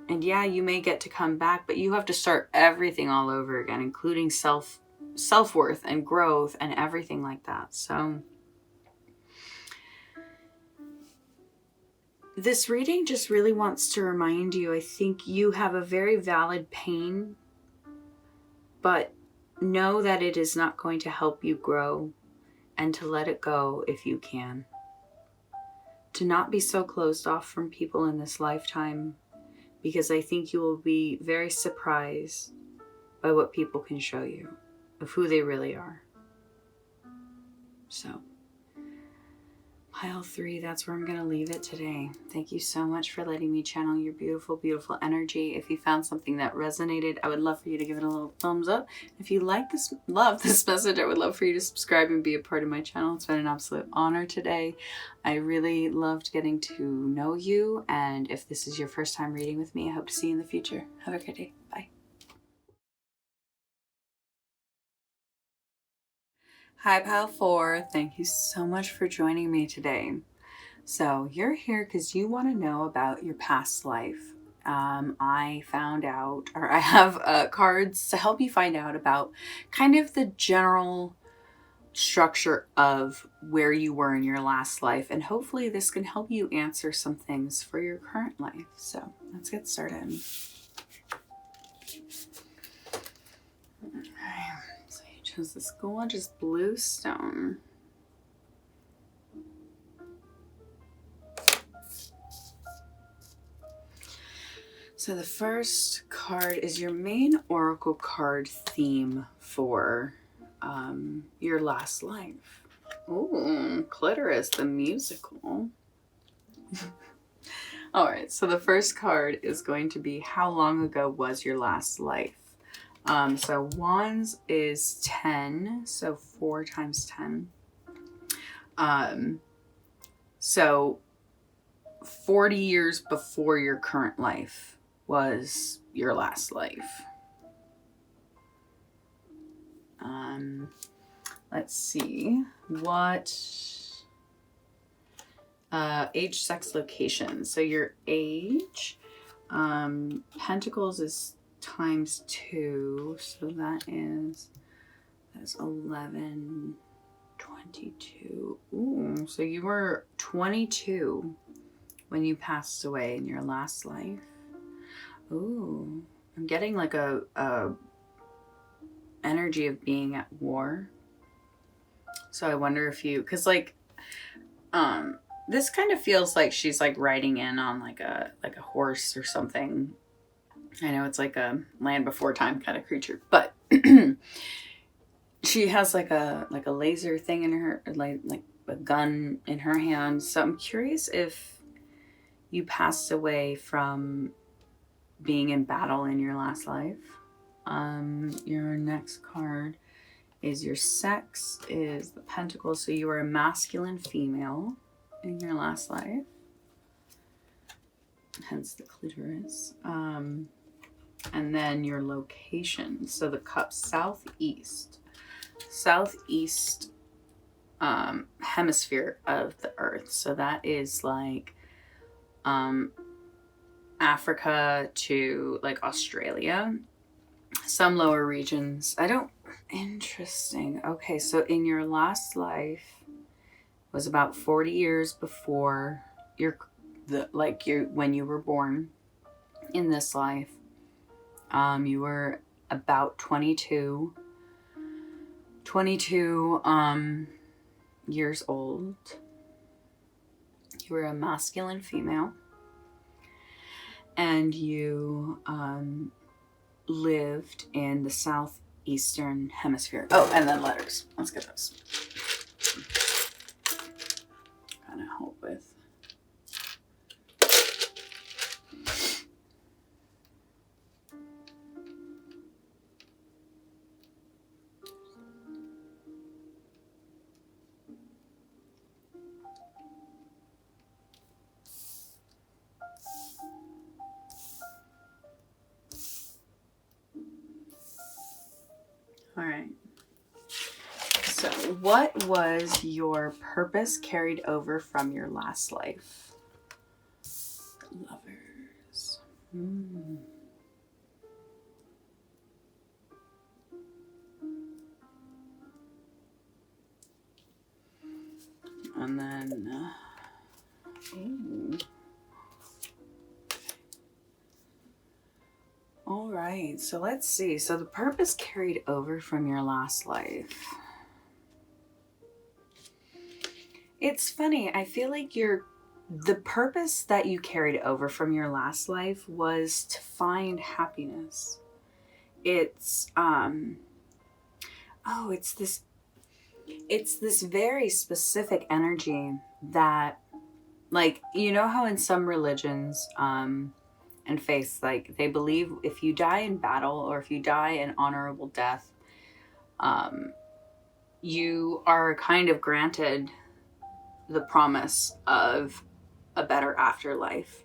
And yeah, you may get to come back, but you have to start everything all over again, including self-worth and growth and everything like that. So this reading just really wants to remind you, I think you have a very valid pain, but know that it is not going to help you grow, and to let it go if you can. To not be so closed off from people in this lifetime, because I think you will be very surprised by what people can show you of who they really are. So, pile 3, that's where I'm going to leave it today. Thank you so much for letting me channel your beautiful, beautiful energy. If you found something that resonated, I would love for you to give it a little thumbs up. If you love this message, I would love for you to subscribe and be a part of my channel. It's been an absolute honor today. I really loved getting to know you. And if this is your first time reading with me, I hope to see you in the future. Have a great day. Bye. Hi, Pile 4. Thank you so much for joining me today. So you're here because you want to know about your past life. I found out, or I have cards to help you find out about kind of the general structure of where you were in your last life. And hopefully this can help you answer some things for your current life. So let's get started. So you chose this gorgeous blue stone. So the first card is your main oracle card theme for your last life. Ooh, Clitoris, the musical. All right, so the first card is going to be, how long ago was your last life? So wands is 10, so 4 times 10. So 40 years before your current life was your last life. Let's see what Age, sex, location. So your age, Pentacles is times 2. So that's 11, 22. Ooh, so you were 22 when you passed away in your last life. Ooh, I'm getting like a energy of being at war. So I wonder if you, because like, this kind of feels like she's like riding in on like a horse or something. I know it's like a Land Before Time kind of creature, but she has like a laser thing in her, like a gun in her hand. So I'm curious if you passed away from being in battle in your last life. Your next card is your sex, is the Pentacles. So you were a masculine female in your last life, hence the clitoris. And then your location, so the Cup, southeast hemisphere of the earth. So that is like Africa to like Australia, some lower regions. Interesting. Okay, so in your last life was about 40 years before when you were born. In this life, you were about 22 years old. You were a masculine female, and you lived in the southeastern hemisphere. Oh, and then letters. Let's get those. Kind of help with. All right. So, what was your purpose carried over from your last life? Lovers. And then, all right, so let's see. So the purpose carried over from your last life. It's funny. I feel like the purpose that you carried over from your last life was to find happiness. It's it's this very specific energy that, like, you know how in some religions and faiths, like, they believe if you die in battle or if you die an honorable death, you are kind of granted the promise of a better afterlife.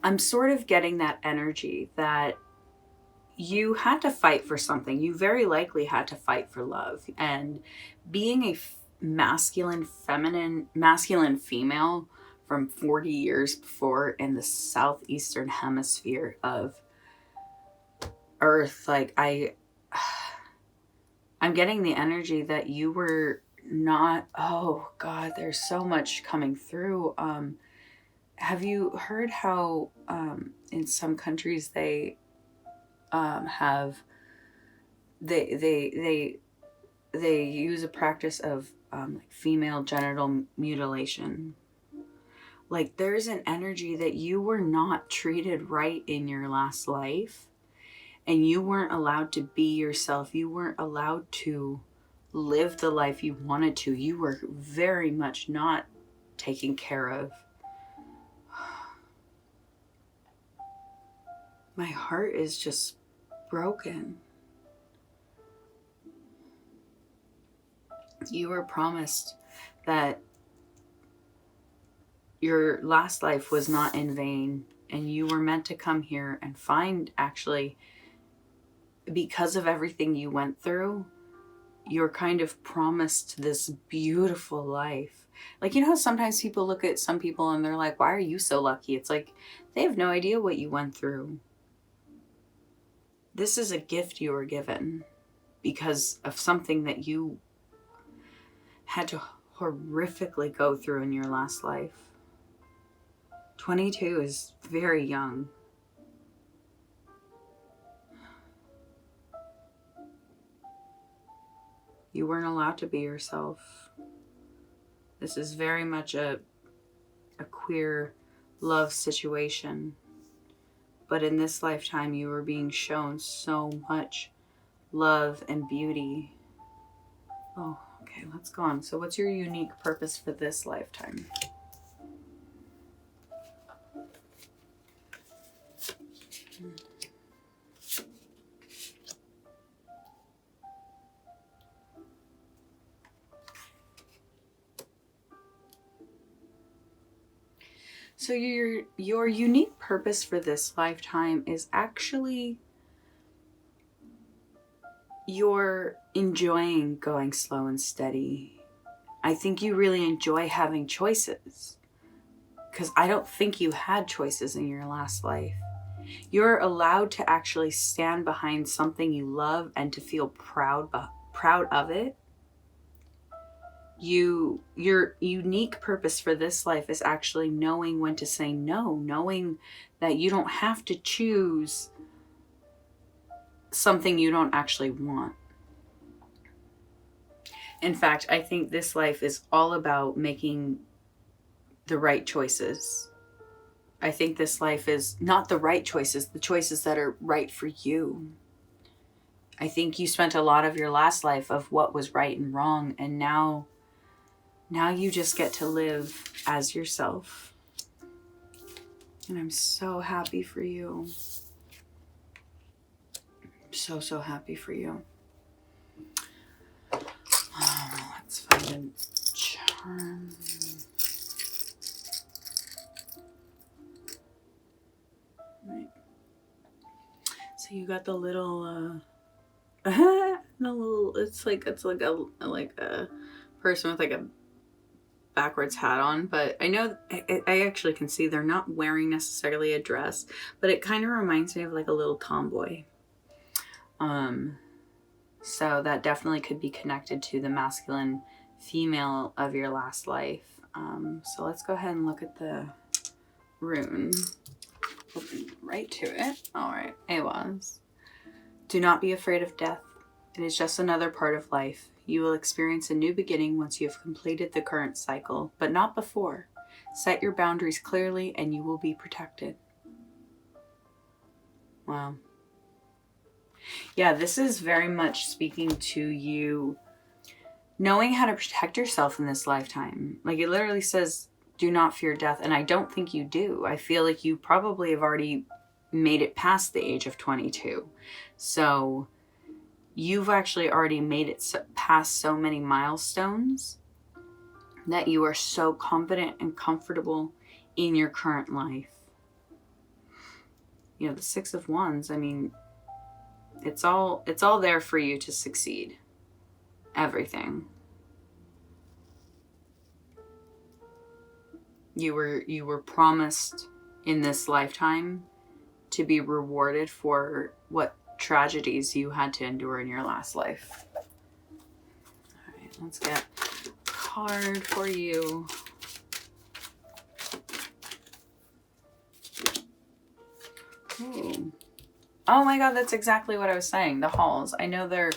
I'm sort of getting that energy that you had to fight for something. You very likely had to fight for love. And being a masculine female from 40 years before in the southeastern hemisphere of Earth, like I'm getting the energy that you were not, oh God, there's so much coming through. Have you heard how in some countries they they use a practice of like female genital mutilation? Like, there's an energy that you were not treated right in your last life, and you weren't allowed to be yourself. You weren't allowed to live the life you wanted to. You were very much not taken care of. My heart is just broken. You were promised that your last life was not in vain, and you were meant to come here and find, actually, because of everything you went through, you're kind of promised this beautiful life. Like, you know how sometimes people look at some people and they're like, why are you so lucky? It's like, they have no idea what you went through. This is a gift you were given because of something that you had to horrifically go through in your last life. 22 is very young. You weren't allowed to be yourself. This is very much a queer love situation. But in this lifetime, you were being shown so much love and beauty. Oh, okay, let's go on. So what's your unique purpose for this lifetime? So your unique purpose for this lifetime is actually you're enjoying going slow and steady. I think you really enjoy having choices, because I don't think you had choices in your last life. You're allowed to actually stand behind something you love and to feel proud of it. Your unique purpose for this life is actually knowing when to say no, knowing that you don't have to choose something you don't actually want. In fact, I think this life is all about making the right choices. I think this life is not the right choices, the choices that are right for you. I think you spent a lot of your last life of what was right and wrong, and now you just get to live as yourself. And I'm so happy for you. So happy for you. Let's find a charm. Right. So you got the little it's like a person with like a backwards hat on, but I know I actually can see they're not wearing necessarily a dress, but it kind of reminds me of like a little tomboy. So that definitely could be connected to the masculine female of your last life. So let's go ahead and look at the rune. Looking right to it. All right, Ehwaz. Do not be afraid of death. It is just another part of life. You will experience a new beginning once you have completed the current cycle, but not before. Set your boundaries clearly and you will be protected. Wow. Yeah, this is very much speaking to you knowing how to protect yourself in this lifetime. Like, it literally says, do not fear death. And I don't think you do. I feel like you probably have already made it past the age of 22. So you've actually already made it past so many milestones that you are so confident and comfortable in your current life. You know, the Six of Wands, I mean, it's all there for you to succeed. Everything. You were promised in this lifetime to be rewarded for what tragedies you had to endure in your last life. All right, let's get a card for you. Ooh. Oh my God, that's exactly what I was saying. The halls. I know the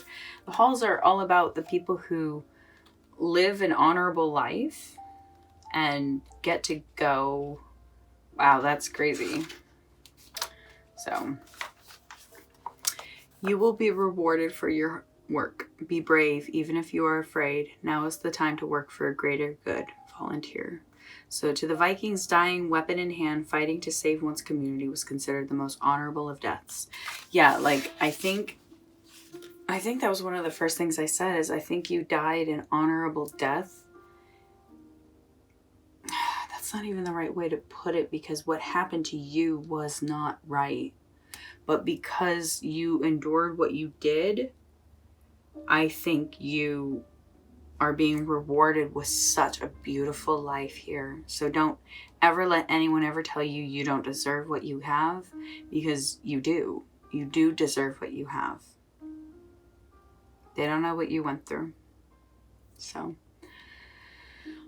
halls are all about the people who live an honorable life and get to go. Wow, that's crazy. So you will be rewarded for your work. Be brave, even if you are afraid. Now is the time to work for a greater good. Volunteer. So to the Vikings, dying weapon in hand, fighting to save one's community was considered the most honorable of deaths. Yeah, like I think that was one of the first things I said is I think you died an honorable death. That's not even the right way to put it, because what happened to you was not right. But because you endured what you did, I think you are being rewarded with such a beautiful life here. So don't ever let anyone ever tell you you don't deserve what you have, because you do. You do deserve what you have. They don't know what you went through. So,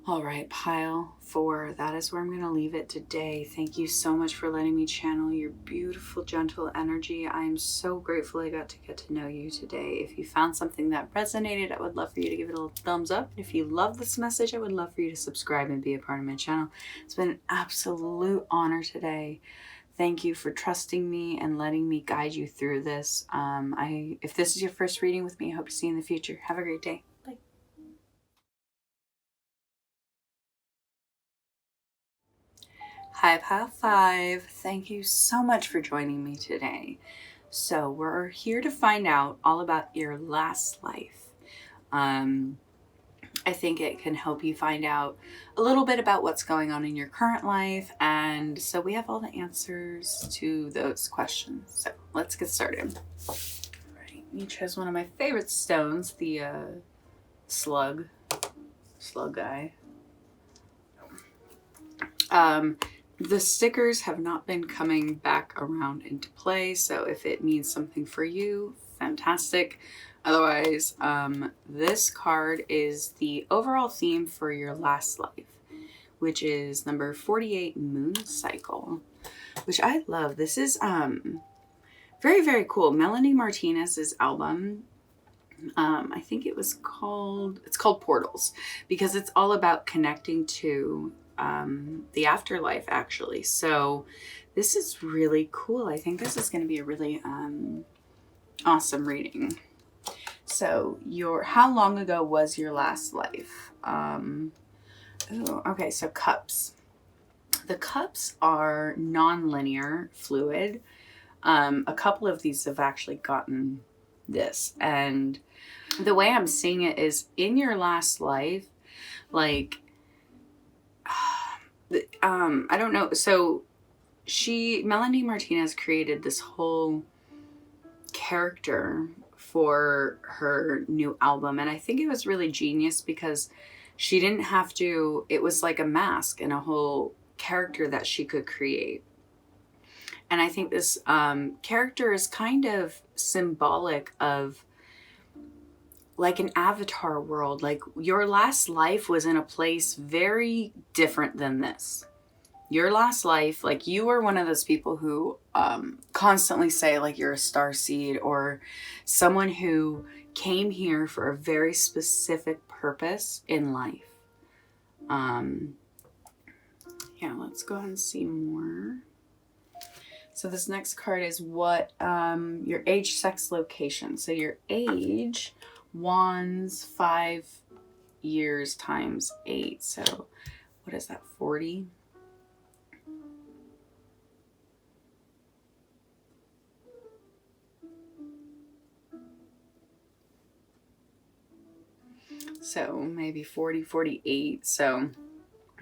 all right, pile 4, that is where I'm going to leave it today. Thank you so much for letting me channel your beautiful, gentle energy. I am so grateful I got to know you today. If you found something that resonated, I would love for you to give it a little thumbs up. If you love this message, I would love for you to subscribe and be a part of my channel. It's been an absolute honor today. Thank you for trusting me and letting me guide you through this. If this is your first reading with me, I hope to see you in the future. Have a great day. Bye. Hi, Pile 5. Thank you so much for joining me today. So we're here to find out all about your last life. I think it can help you find out a little bit about what's going on in your current life. And so we have all the answers to those questions. So let's get started. All right, you chose one of my favorite stones, the slug guy. The stickers have not been coming back around into play, so if it means something for you, fantastic. Otherwise, this card is the overall theme for your last life, which is number 48, Moon Cycle, which I love. This is very, very cool. Melanie Martinez's album, I think it's called Portals, because it's all about connecting to the afterlife, actually. So this is really cool. I think this is going to be a really awesome reading. So how long ago was your last life? Okay, so cups. The cups are non-linear fluid. A couple of these have actually gotten this, and the way I'm seeing it is in your last life, like, I don't know. So Melanie Martinez created this whole character for her new album. And I think it was really genius because she didn't have to, it was like a mask and a whole character that she could create. And I think this character is kind of symbolic of like an avatar world. Like your last life was in a place very different than this. Your last life, like you were one of those people who constantly say like you're a star seed, or someone who came here for a very specific purpose in life. Yeah, let's go ahead and see more. So this next card is what your age, sex, location. So your age, wands, 5 years times 8. So what is that, 40? So maybe 40, 48. So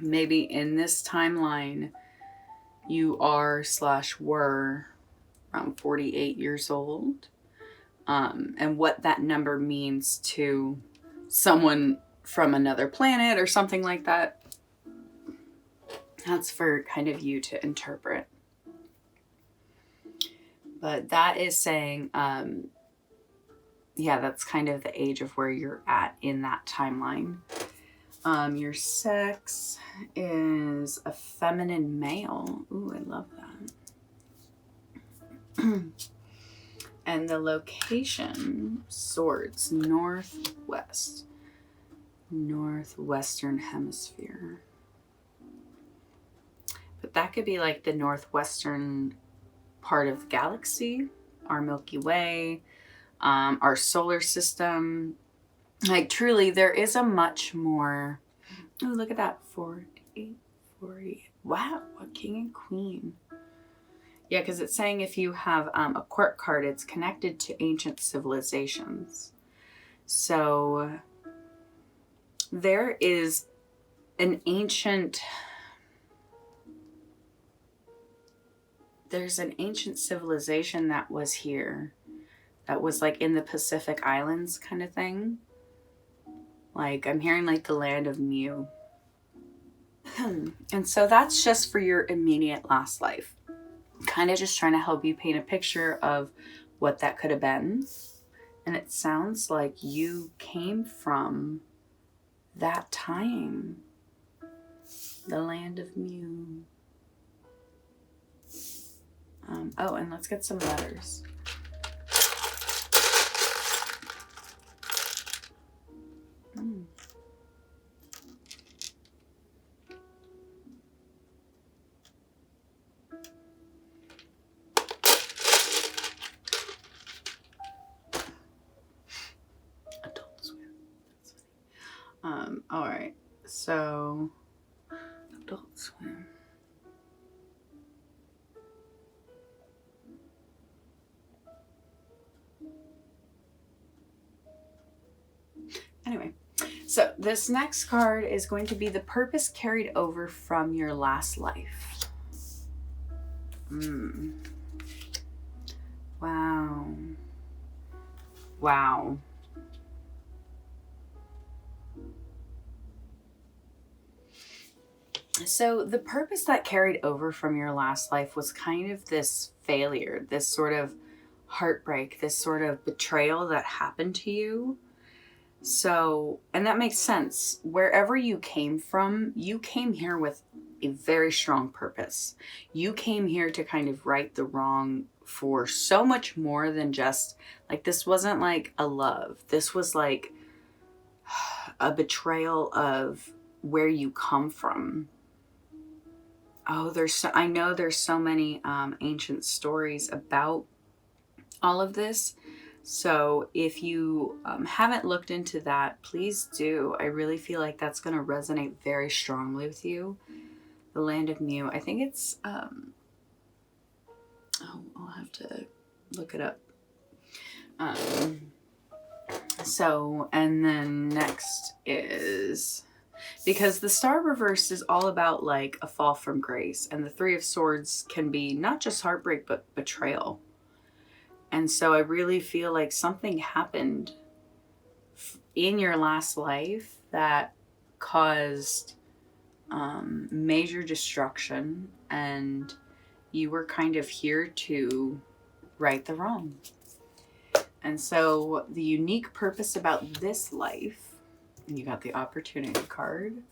maybe in this timeline, you are/were around 48 years old. And what that number means to someone from another planet or something like that, that's for kind of you to interpret. But that is saying, yeah, that's kind of the age of where you're at in that timeline. Your sex is a feminine male. Ooh, I love that. And the location, swords, northwest, northwestern hemisphere. But that could be like the northwestern part of the galaxy, our Milky Way, our solar system. Like truly, there is a much more. Oh, look at that. 48, 40. Wow, a king and queen. Yeah, because it's saying if you have a quirk card, it's connected to ancient civilizations. So there is an ancient... There's an ancient civilization that was here that was like in the Pacific Islands kind of thing. Like I'm hearing like the land of Mu. And so that's just for your immediate last life. Kind of just trying to help you paint a picture of what that could have been. And it sounds like you came from that time. The land of Mu. Oh, and let's get some letters. Adult Swim. That's funny. All right. So, Adult Swim. Anyway, so this next card is going to be the purpose carried over from your last life. Wow. Wow. So the purpose that carried over from your last life was kind of this failure, this sort of heartbreak, this sort of betrayal that happened to you. So, and that makes sense. Wherever you came from, you came here with a very strong purpose. You came here to kind of right the wrong for so much more than just, like, this wasn't like a love. This was like a betrayal of where you come from. Oh, I know there's so many ancient stories about all of this. So if you haven't looked into that, please do. I really feel like that's going to resonate very strongly with you. The land of Mu. I think it's, oh, I'll have to look it up. So, and then next is, because the Star reverse is all about like a fall from grace, and the Three of Swords can be not just heartbreak, but betrayal. And so I really feel like something happened in your last life that caused major destruction, and you were kind of here to right the wrong. And so the unique purpose about this life, you got the Opportunity card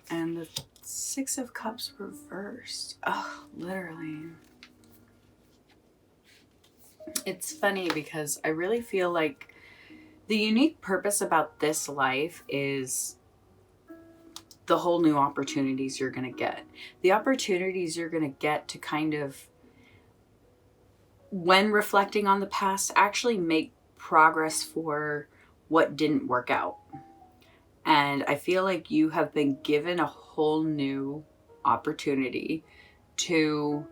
and the Six of Cups reversed. Oh, literally. It's funny because I really feel like the unique purpose about this life is the whole new opportunities you're going to get. The opportunities you're going to get to kind of, when reflecting on the past, actually make progress for what didn't work out. And I feel like you have been given a whole new opportunity to,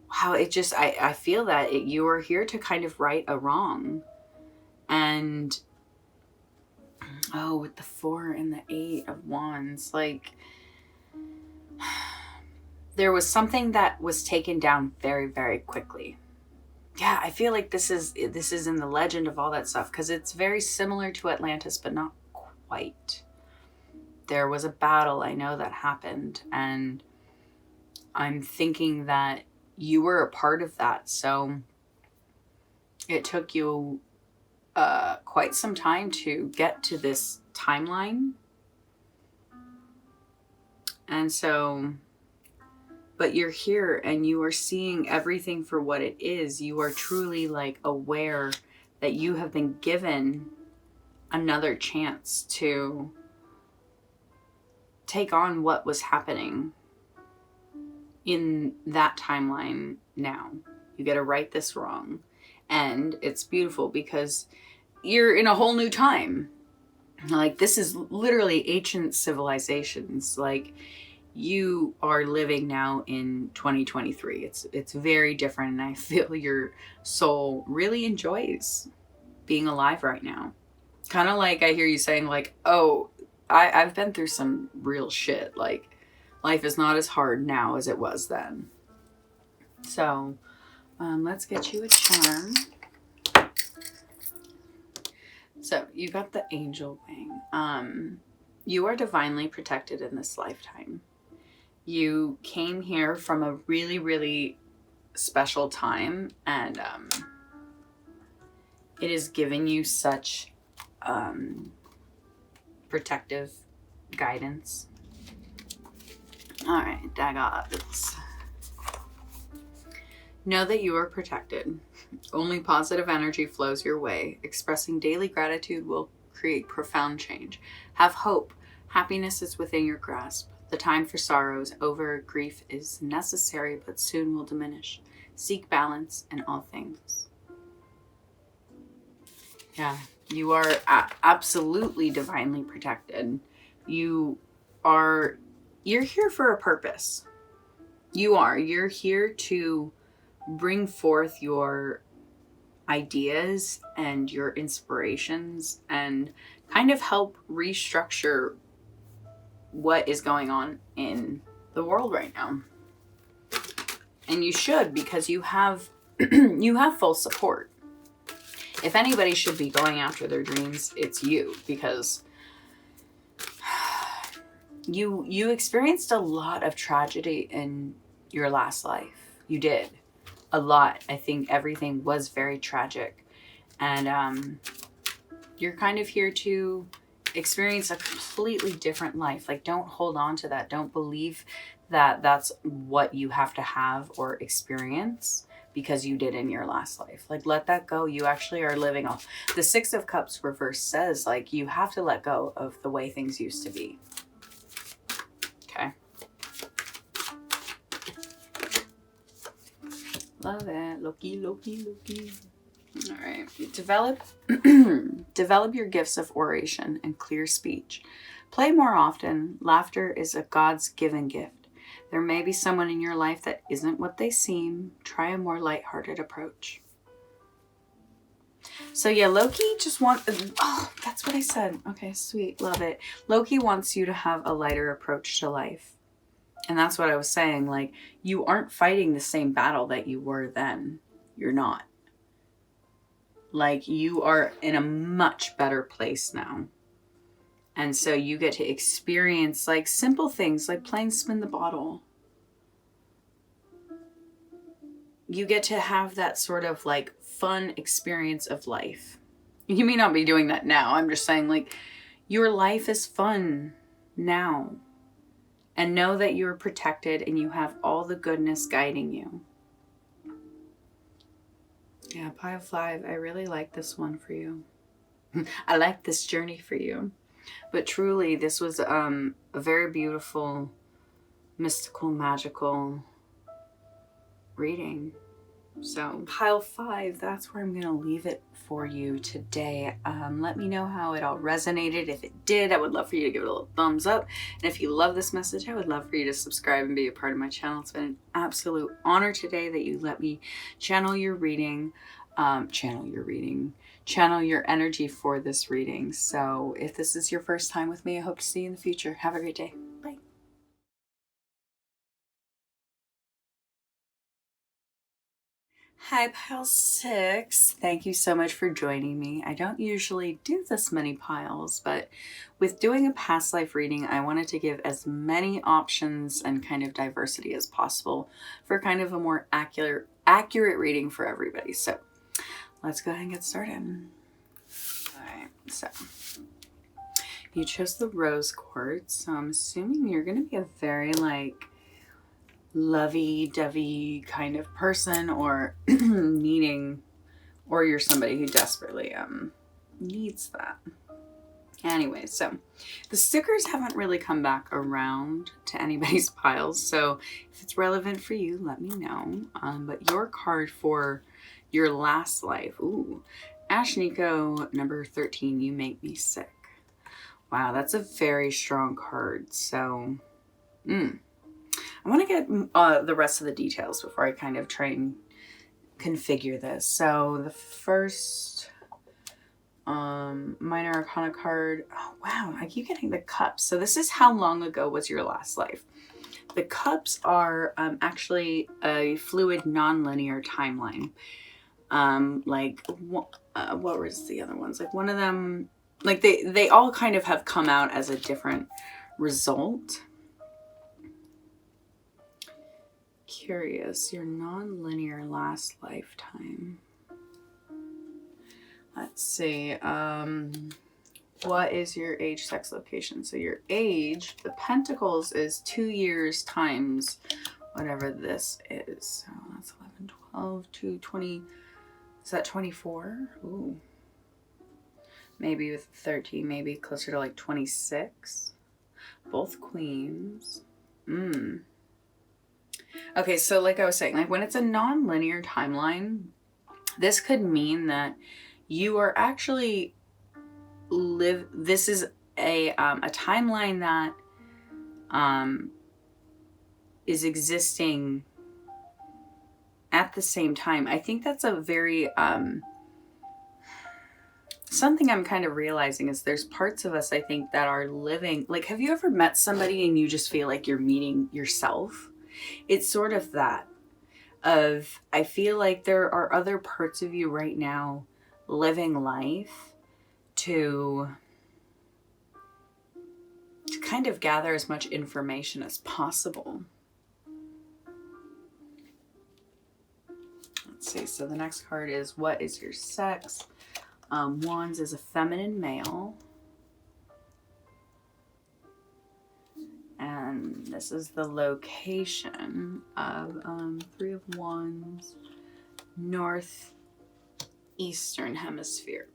how it just, I feel that you are here to kind of right a wrong. And, oh, with the 4 and the 8 of Wands, like, there was something that was taken down very, very quickly. Yeah, I feel like this is in the legend of all that stuff, because it's very similar to Atlantis, but not quite. There was a battle, I know, that happened, and I'm thinking that you were a part of that. So it took you quite some time to get to this timeline. And so, but you're here and you are seeing everything for what it is. You are truly like aware that you have been given another chance to take on what was happening in that timeline now. You get to right this wrong. And it's beautiful because you're in a whole new time. Like, this is literally ancient civilizations. Like, you are living now in 2023. It's very different, and I feel your soul really enjoys being alive right now. Kind of like I hear you saying, like, oh, I've been through some real shit. Like, life is not as hard now as it was then. So, let's get you a charm. So you got the angel wing. You are divinely protected in this lifetime. You came here from a really, really special time, and it is giving you such protective guidance. All right, I got this. Know that you are protected. Only positive energy flows your way. Expressing daily gratitude will create profound change. Have hope. Happiness is within your grasp. The time for sorrow is over. Grief is necessary, but soon will diminish. Seek balance in all things. Yeah, you are absolutely divinely protected. You're here for a purpose. You're here to bring forth your ideas and your inspirations and kind of help restructure what is going on in the world right now. And you should, because you have you have full support. If anybody should be going after their dreams, it's you, because you experienced a lot of tragedy in your last life. You did. A lot. I think everything was very tragic. And you're kind of here to experience a completely different life. Like, don't hold on to that. Don't believe that that's what you have to have or experience because you did in your last life. Like, let that go. You actually are living off. The Six of Cups reverse says, like, you have to let go of the way things used to be. Okay. Love it. Loki, Loki, Loki. All right. Develop your gifts of oration and clear speech. Play more often. Laughter is a God's given gift. There may be someone in your life that isn't what they seem. Try a more lighthearted approach. So yeah, Loki just that's what I said. Okay, sweet. Love it. Loki wants you to have a lighter approach to life. And that's what I was saying. Like, you aren't fighting the same battle that you were then. You're not. Like, you are in a much better place now. And so you get to experience, like, simple things like playing spin the bottle. You get to have that sort of, like, fun experience of life. You may not be doing that now. I'm just saying, like, your life is fun now. And know that you're protected and you have all the goodness guiding you. Yeah, pile 5. I really like this one for you. I like this journey for you. But truly, this was a very beautiful, mystical, magical reading. So pile 5, that's where I'm going to leave it for you today. Let me know how it all resonated. If it did, I would love for you to give it a little thumbs up. And if you love this message, I would love for you to subscribe and be a part of my channel. It's been an absolute honor today that you let me channel your reading, channel your energy for this reading. So if this is your first time with me, I hope to see you in the future. Have a great day. Bye. Hi, pile 6. Thank you so much for joining me. I don't usually do this many piles, but with doing a past life reading, I wanted to give as many options and kind of diversity as possible for kind of a more accurate reading for everybody. So let's go ahead and get started. All right, so you chose the rose quartz, so I'm assuming you're going to be a very, like, lovey-dovey kind of person, or needing, or you're somebody who desperately needs that. Anyway, so the stickers haven't really come back around to anybody's piles, so if it's relevant for you, let me know. But your card for your last life, ooh, Ashniko number 13, you make me sick. Wow, that's a very strong card. So I want to get the rest of the details before I kind of try and configure this. So the first minor arcana card, oh wow, I keep getting the cups. So this is how long ago was your last life. The cups are actually a fluid non-linear timeline. what was the other ones? Like one of them, like they all kind of have come out as a different result. Curious, your non-linear last lifetime. Let's see. What is your age, sex, location? So your age, the pentacles is 2 years times whatever this is. So that's 11, 12, 2, 20. Is that 24? Ooh. Maybe with 13, maybe closer to like 26. Both queens. Okay, so like I was saying, like when it's a non-linear timeline, this could mean that you are actually this is a timeline that is existing at the same time. I think that's a very something I'm kind of realizing is there's parts of us, I think, that are living, like, have you ever met somebody and you just feel like you're meeting yourself? It's sort of that of, I feel like there are other parts of you right now living life to kind of gather as much information as possible. Let's see. So the next card is, what is your sex? Wands is a feminine male. And this is the location of Three of Wands, northeastern hemisphere.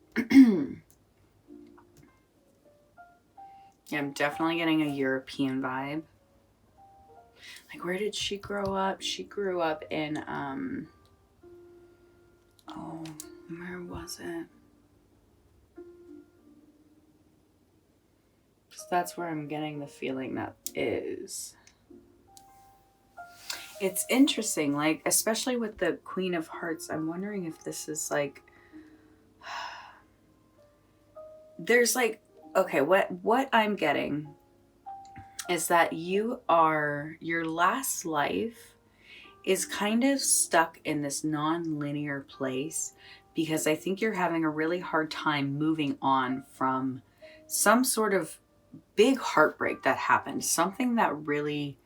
Yeah, I'm definitely getting a European vibe. Like, where did she grow up? She grew up in, oh, where was it? So that's where I'm getting the feeling that is. It's interesting, like, especially with the Queen of Hearts, I'm wondering if this is like, there's like, okay, what I'm getting is that your last life is kind of stuck in this non-linear place, because I think you're having a really hard time moving on from some sort of big heartbreak that happened. Something that really,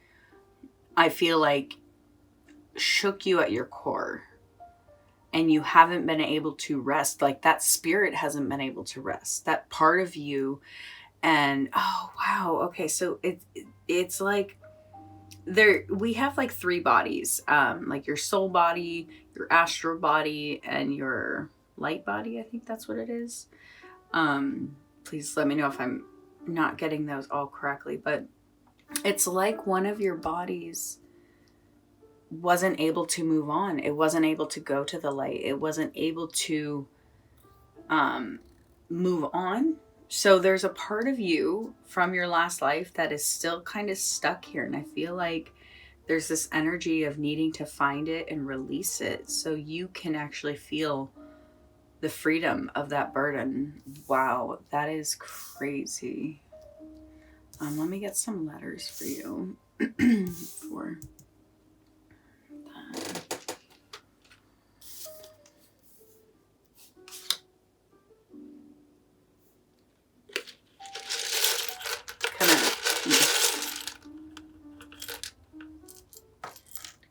I feel like, shook you at your core. And you haven't been able to rest. Like, that spirit hasn't been able to rest. That part of you. And, oh, wow. Okay, so it's like, we have like 3 bodies. Like your soul body, your astral body, and your light body. I think that's what it is. Please let me know if I'm not getting those all correctly. But it's like one of your bodies wasn't able to move on. It wasn't able to go to the light. It wasn't able to move on. So there's a part of you from your last life that is still kind of stuck here. And I feel like there's this energy of needing to find it and release it so you can actually feel the freedom of that burden. Wow, that is crazy. Let me get some letters for you for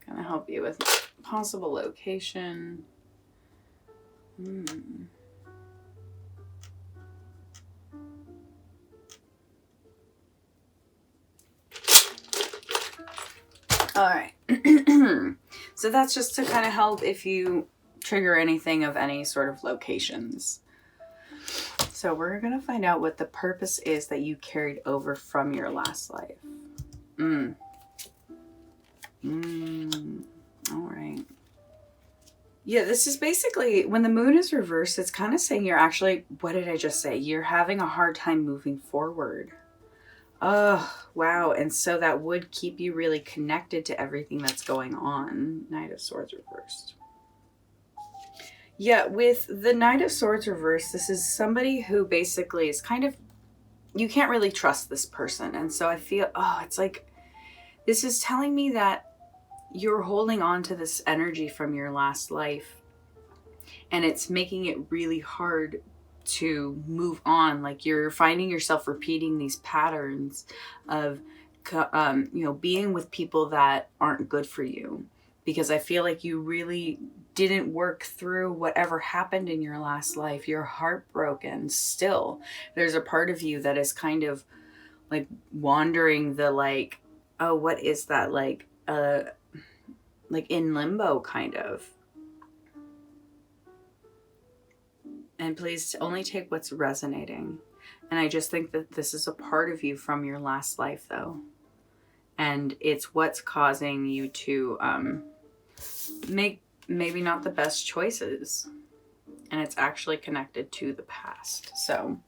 kind of help you with possible location. All right. So that's just to kind of help if you trigger anything of any sort of locations. So we're going to find out what the purpose is that you carried over from your last life. All right. Yeah, this is basically, when the moon is reversed, it's kind of saying you're actually, what did I just say? You're having a hard time moving forward. Oh, wow. And so that would keep you really connected to everything that's going on. Knight of Swords reversed. Yeah, with the Knight of Swords reversed, this is somebody who basically is kind of, you can't really trust this person. And so I feel, it's like, this is telling me that you're holding on to this energy from your last life. And it's making it really hard to move on. Like you're finding yourself repeating these patterns of, being with people that aren't good for you. Because I feel like you really didn't work through whatever happened in your last life. You're heartbroken still. There's a part of you that is kind of like wandering the like, oh, what is that? Like in limbo kind of. And please only take what's resonating. And I just think that this is a part of you from your last life though. And it's what's causing you to make maybe not the best choices. And it's actually connected to the past. So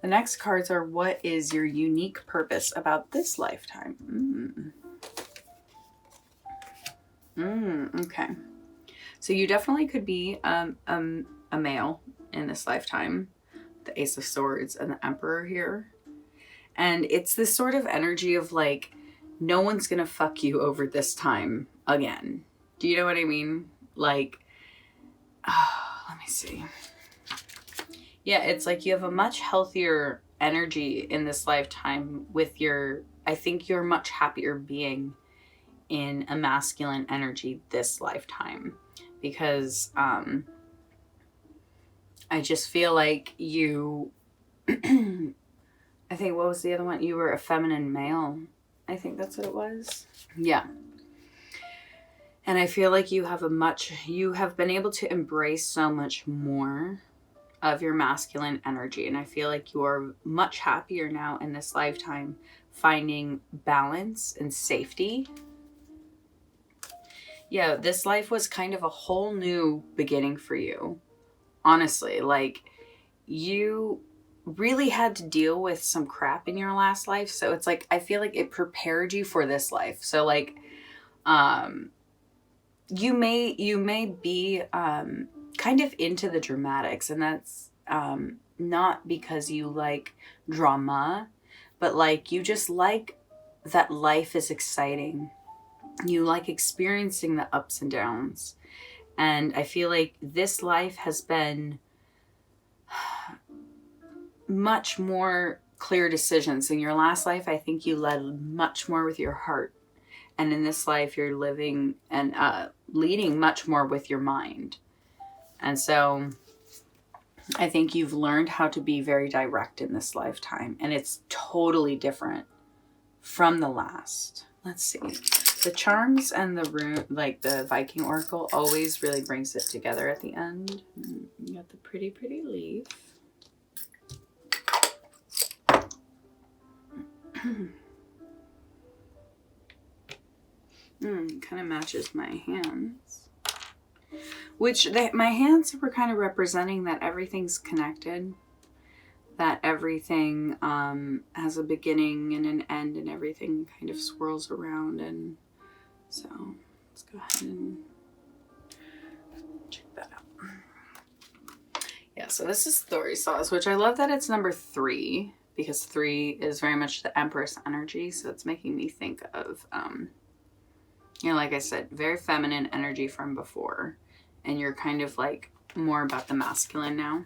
the next cards are, what is your unique purpose about this lifetime? Okay. So you definitely could be a male in this lifetime. The Ace of Swords and the Emperor here. And it's this sort of energy of like, no one's gonna fuck you over this time again. Do you know what I mean? Like, let me see. Yeah, it's like you have a much healthier energy in this lifetime with your, I think you're much happier being in a masculine energy this lifetime. Because I just feel like you, I think, what was the other one? You were a feminine male. I think that's what it was. Yeah. And I feel like you have been able to embrace so much more of your masculine energy. And I feel like you are much happier now in this lifetime, finding balance and safety. Yeah, this life was kind of a whole new beginning for you. Honestly, like you really had to deal with some crap in your last life. So it's like, I feel like it prepared you for this life. So like, you may be kind of into the dramatics, and that's not because you like drama, but like you just like that life is exciting. You like experiencing the ups and downs. And I feel like this life has been much more clear decisions. In your last life, I think you led much more with your heart. And in this life, you're living and leading much more with your mind. And so I think you've learned how to be very direct in this lifetime. And it's totally different from the last. Let's see. The charms and the rune, like the Viking Oracle, always really brings it together at the end. You got the pretty, pretty leaf. Kind of matches my hands. My hands were kind of representing that everything's connected. That everything has a beginning and an end, and everything kind of swirls around. And so let's go ahead and check that out. Yeah, so this is Thorisaz, which I love that it's number 3, because 3 is very much the Empress energy. So it's making me think of, like I said, very feminine energy from before. And you're kind of like more about the masculine now.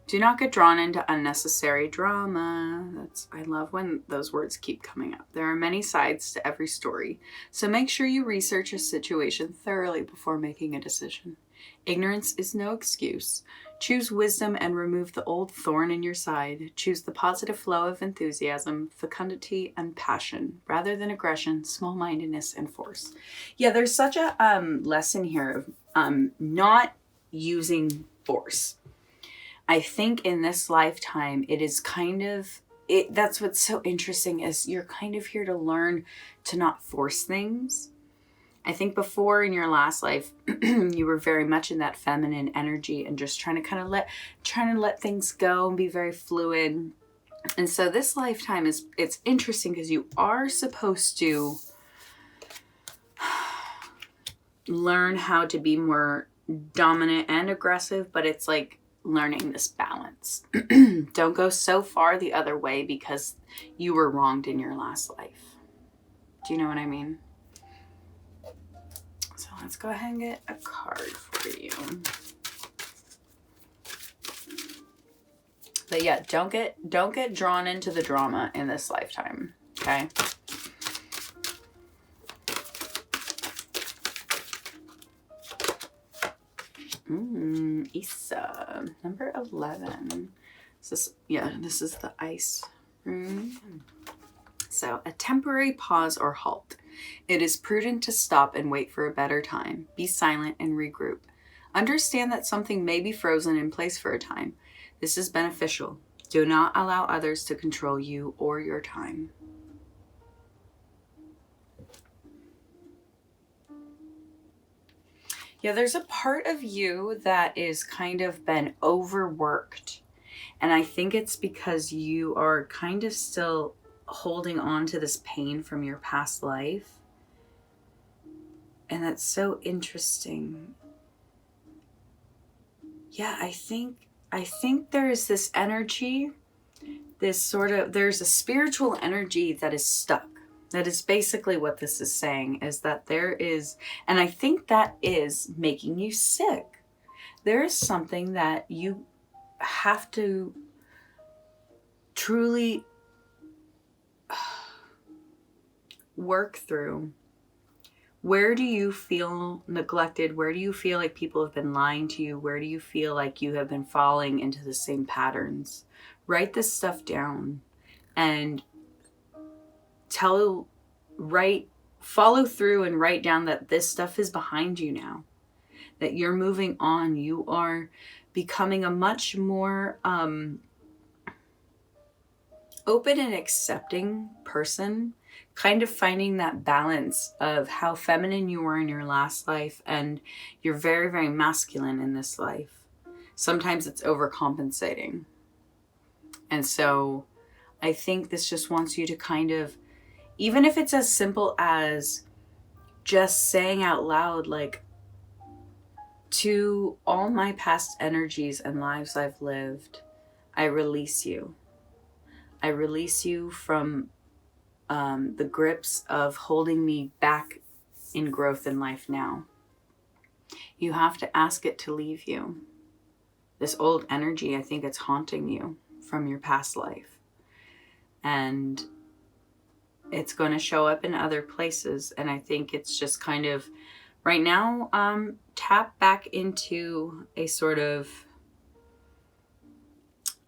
Do not get drawn into unnecessary drama. I love when those words keep coming up. There are many sides to every story, so make sure you research a situation thoroughly before making a decision. Ignorance is no excuse. Choose wisdom and remove the old thorn in your side. Choose the positive flow of enthusiasm, fecundity, and passion, rather than aggression, small-mindedness, and force. Yeah, there's such a lesson here of not using force. I think in this lifetime, it is kind of, that's what's so interesting, is you're kind of here to learn to not force things. I think before in your last life, you were very much in that feminine energy and just trying to let things go and be very fluid. And so this lifetime it's interesting because you are supposed to learn how to be more dominant and aggressive, but it's like learning this balance. Don't go so far the other way because you were wronged in your last life. Do you know what I mean? So let's go ahead and get a card for you. But yeah, don't get drawn into the drama in this lifetime, okay? Issa, number 11. This is the ice rune. So, a temporary pause or halt. It is prudent to stop and wait for a better time. Be silent and regroup. Understand that something may be frozen in place for a time. This is beneficial. Do not allow others to control you or your time. Yeah, there's a part of you that is kind of been overworked. And I think it's because you are kind of still holding on to this pain from your past life. And that's so interesting. Yeah, I think there's this energy, there's a spiritual energy that is stuck. That is basically what this is saying, is that there is, and I think that is making you sick. There is something that you have to truly work through. Where do you feel neglected? Where do you feel like people have been lying to you? Where do you feel like you have been falling into the same patterns? Write this stuff down and follow through and write down that this stuff is behind you now, that you're moving on. You are becoming a much more open and accepting person, kind of finding that balance of how feminine you were in your last life and you're very, very masculine in this life. Sometimes it's overcompensating. And so I think this just wants you to kind of, even if it's as simple as just saying out loud, like, to all my past energies and lives I've lived, I release you. I release you from the grips of holding me back in growth in life now. You have to ask it to leave you. This old energy, I think it's haunting you from your past life. And it's going to show up in other places. And I think it's just kind of, right now, tap back into a sort of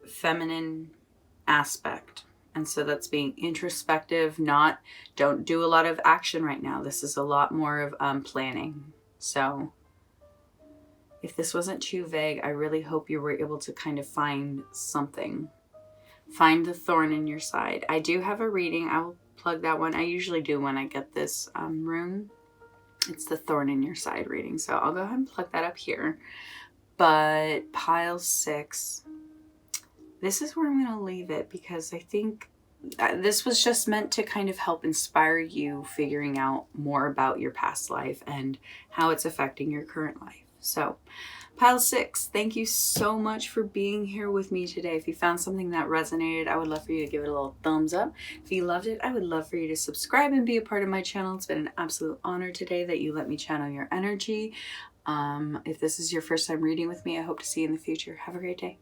feminine aspect. And so that's being introspective, don't do a lot of action right now. This is a lot more of planning. So if this wasn't too vague, I really hope you were able to kind of find something. Find the thorn in your side. I do have a reading. I will plug that one. I usually do when I get this rune. It's the thorn in your side reading. So I'll go ahead and plug that up here. But pile 6, this is where I'm going to leave it, because I think this was just meant to kind of help inspire you figuring out more about your past life and how it's affecting your current life. So pile 6, thank you so much for being here with me today. If you found something that resonated, I would love for you to give it a little thumbs up. If you loved it, I would love for you to subscribe and be a part of my channel. It's been an absolute honor today that you let me channel your energy. If this is your first time reading with me, I hope to see you in the future. Have a great day.